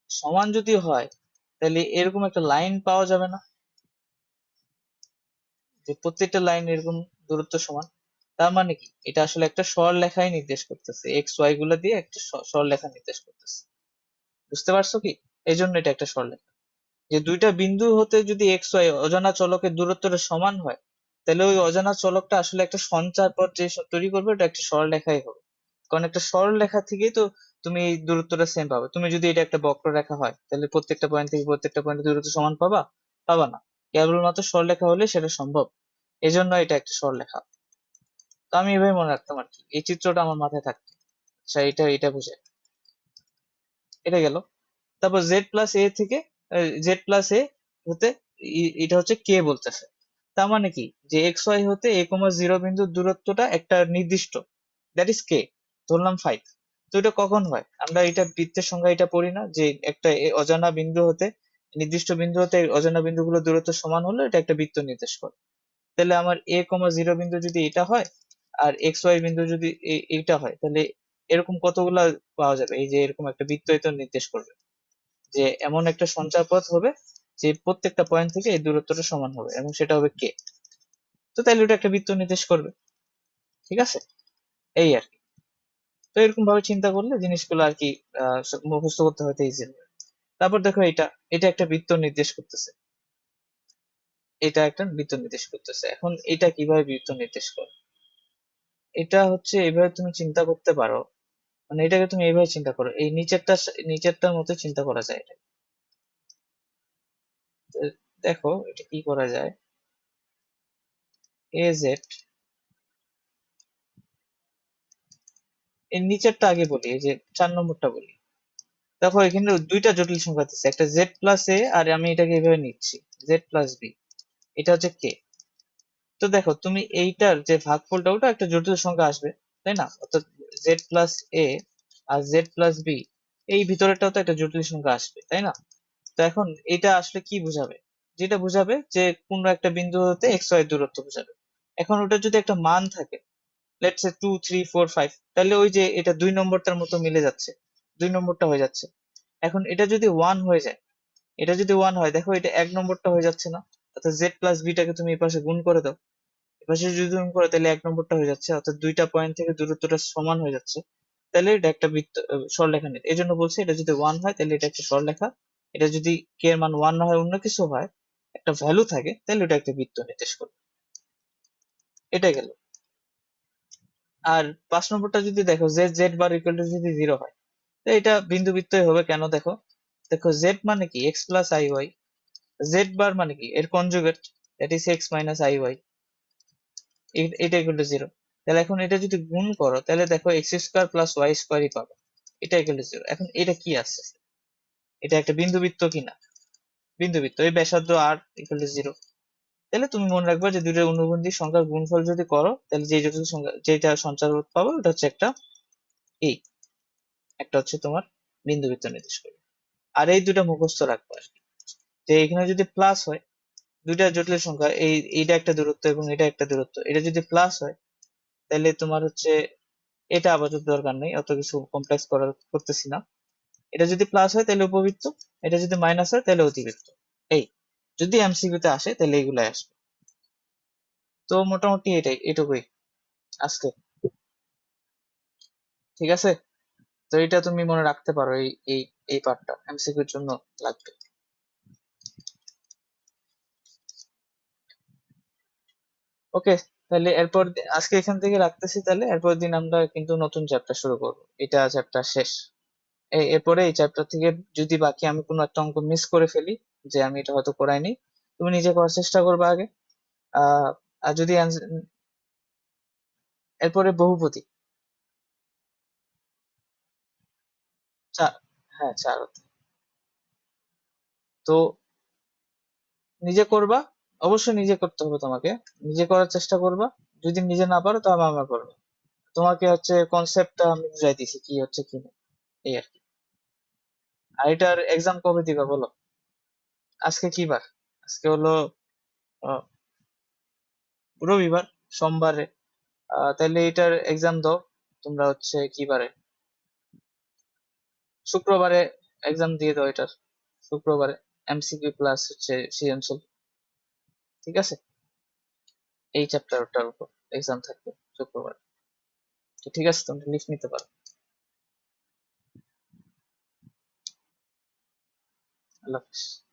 সমান যদি হয় তাহলে এরকম একটা লাইন পাওয়া যাবে না, যে প্রত্যেকটা লাইন এরকম দূরত্ব সমান। তার মানে কি, এটা আসলে একটা সরলরেখাই নির্দেশ করতেছে, এক্স ওয়াই গুলো দিয়ে একটা সরলরেখা নির্দেশ করতেছে। বুঝতে পারছো কি? এই জন্য এটা একটা সরলরেখা। যে দুইটা বিন্দু হতে যদি এক্স ওয়াই অজানা চলকের দূরত্বটা সমান হয়, তাহলে ওই অজানা চলকটা আসলে একটা সঞ্চার পথ যে তৈরি করবে ওটা একটা সরলরেখাই হবে। কারণ একটা সরলরেখা থেকেই তো তুমি এই দূরত্বটা সেম পাবে। তুমি যদি এটা একটা বক্ররেখা হয় তাহলে প্রত্যেকটা পয়েন্ট থেকে প্রত্যেকটা পয়েন্টের দূরত্ব সমান পাবা? পাবা না। কেবলমাত্র সরলরেখা হলে সেটা সম্ভব। এই জন্য এটা একটা সরলরেখা। তো আমি এভাবে মনে রাখতাম আর কি, এই চিত্রটা আমার মাথায় থাকতো। আচ্ছা, এটা বোঝায়। এটা গেল। তারপর জেড প্লাস এ থেকে জেড প্লাস এ হতে এটা হচ্ছে কে বলতেছে। তার মানে কি, যে এক্স ওয়াই হতে এ কমা জিরো বিন্দুর দূরত্বটা একটা নির্দিষ্ট, দ্যাট ইজ কে, ধরলাম 5। তো এটা কখন হয়, আমরা এটা বৃত্তের সংজ্ঞা এটা পড়ি না, যে একটা অজানা বিন্দু হতে নির্দিষ্ট বিন্দু হতে অজানা বিন্দুগুলোর দূরত্ব সমান হলে এটা একটা বৃত্ত নির্দেশ করে। তাহলে আমার এ কমা জিরো বিন্দু যদি এটা হয় আর এক্স ওয়াই বিন্দু যদি এইটা হয়, তাহলে এরকম কতগুলা পাওয়া যাবে, এই যে এরকম একটা বৃত্ত এটা নির্দেশ করবে যে এমন একটা সঞ্চারপথ হবে যে প্রত্যেকটা পয়েন্ট থেকে এই দূরত্বটা সমান হবে এবং সেটা হবে কে। তো তাহলে ওটা একটা বৃত্ত নির্দেশ করবে। ঠিক আছে, এই আর কি। তো এরকম ভাবে চিন্তা করলে জিনিসগুলো আর কি মুখস্থ করতে হয়তো ইজি হবে। তারপর দেখো এটা, এটা একটা বৃত্ত নির্দেশ করতেছে, এটা একটা বৃত্ত নির্দেশ করতেছে। এখন এটা কিভাবে বৃত্ত নির্দেশ করে, এটা হচ্ছে এভাবে তুমি চিন্তা করতে পারো। মানে এটাকে তুমি এইভাবে চিন্তা করো, এই নিচেরটার মতো চিন্তা করা যায় এটা। তো দেখো এটা কি করা যায়, এ জেড, এর নিচেরটা আগে বলি, এই যে 4 নম্বরটা বলি। দেখো এখানে দুইটা জটিল সংখ্যা আছে, একটা জেড প্লাস এ আর আমি এটাকে এভাবে নিচ্ছি জেড প্লাস বি, এটা হচ্ছে কে। তো দেখো তুমি এইটার যে ভাগফলটা ওটা একটা জটিল সংখ্যা আসবে, তাই না? অর্থাৎ জেড প্লাস এ আর জেড প্লাস বি, এই ভিতরেটাও তো একটা জটিল সংখ্যা আসবে, তাই না? তো এখন এটা আসলে কি বোঝাবে, যেটা বোঝাবে যে কোন একটা বিন্দু হতে এক্স ওয়াই দূরত্ব বোঝাবে। এখন ওটা যদি একটা মান থাকে, লেটস সে 2 3 4 5, তাহলে ওই যে এটা 2 নম্বরটার মতো মিলে যাচ্ছে, 2 নম্বরটা হয়ে যাচ্ছে। এখন এটা যদি 1 হয়ে যায়, এটা যদি 1 হয়, দেখো এটা 1 নম্বরটা হয়ে যাচ্ছে না? অর্থাৎ জেড প্লাস বিটাকে তুমি এই পাশে গুণ করে দাও, এপাশে যদি গুণ করো তাহলে 1 নম্বরটা হয়ে যাচ্ছে, অর্থাৎ দুইটা পয়েন্ট থেকে দূরত্বটা সমান হয়ে যাচ্ছে। তাহলে এটা একটা বৃত্ত, সরলরেখা নেই। এই জন্য বলছি এটা যদি 1 হয় তাহলে এটা একটা সরলরেখা। এটা যদি কে এর মান 1 না হয়, অন্য কিছু হয়, একটা ভ্যালু থাকে, তাহলে এটা একটা বৃত্ত নির্দেশ করবে। এটা গেল। আর 5 নম্বরটা যদি দেখো, Z Z bar equal to যদি 0 হয়, তো এটা বিন্দু বৃত্তই হবে। কেন দেখো, দেখো জেড মানে কি x plus i y, z bar মানে কি এর conjugate, that is x minus i y, এটা ইকুয়াল টু 0। তাহলে এখন এটা যদি গুণ করো তাহলে দেখো এক্স স্কোয়ার প্লাস ওয়াই স্কোয়ারই পাবে, এটা ইকুয়াল টু 0। এখন এটা কি আসছে, এটা একটা বিন্দুবৃত্ত কিনা? বিন্দুবৃত্ত, এই ব্যাসার্ধ আর ইকুয়াল টু 0। তাহলে তুমি মনে রাখবে যে দুইটা অনুবন্ধী সংখ্যার গুণফল যদি করো তাহলে যে জটিল সংখ্যা যেটা সঞ্চারপথ পাবো ওটা হচ্ছে একটা এই, একটা হচ্ছে তোমার বিন্দুবৃত্ত নির্দেশ করবে। আর এই দুটা মুখস্থ রাখবো আর কি, যে এখানে যদি প্লাস হয়, দুইটা জটিল সংখ্যা, এইটা একটা দূরত্ব এবং এটা একটা দূরত্ব, এটা যদি প্লাস হয় তাহলে তোমার হচ্ছে, এটা আপাতত দরকার নেই, অত কিছু কমপ্লেক্স করতেছি না। এটা যদি প্লাস হয় তাহলে উপবৃত্ত, এটা যদি মাইনাস হয় তাহলে অতিবৃত্ত। এই যদি এমসিকিউ তে আসে তাহলে এইগুলাই আসবে। তো মোটামুটি এটাই, এটুকুই আজকে। ঠিক আছে, তো এটা তুমি মনে রাখতে পারো, এই পার্টটা এমসিকিউর জন্য লাগবে। ওকে। তাহলে এরপর আজকে এখান থেকে রাখতেছি, তাহলে এরপর দিন আমরা কিন্তু নতুন চ্যাপ্টার শুরু করবো, এটা চ্যাপ্টার শেষ। এরপরে এই চ্যাপ্টার থেকে যদি বাকি আমি কোনো একটা অঙ্ক মিস করে ফেলি, যে আমি এটা হয়তো করাইনি, তুমি নিজে করার চেষ্টা করবে আগে। আহ আর যদি এরপরে বহুপদী, চার, হ্যাঁ চার অধ্যায়। তো নিজে করবা, অবশ্যই নিজে করতে হবে তোমাকে, নিজে করার চেষ্টা করবা। যদি নিজে না পারো তাহলে আমরা করবো, তোমাকে হচ্ছে কনসেপ্টটা আমি বুঝাই দিছি কি হচ্ছে কি না, এই আর কি। আর এটার এক্সাম কবে দিবা বলো? আজকে কি বার? আজকে হলো আহ, রবিবার, সোমবারে। তাহলে এটার এক্সাম দাও তোমরা হচ্ছে কি বারে, শুক্রবারে এক্সাম দিয়ে দাও এটার, শুক্রবারে। এমসিকিউ প্লাস হচ্ছে সৃজনশীল, ঠিক আছে? এই চ্যাপ্টারটার উপর এক্সাম থাকবে শুক্রবার। তো ঠিক আছে, তোমরা লিস্ট নিতে পারো। আল্লাহ হাফিজ।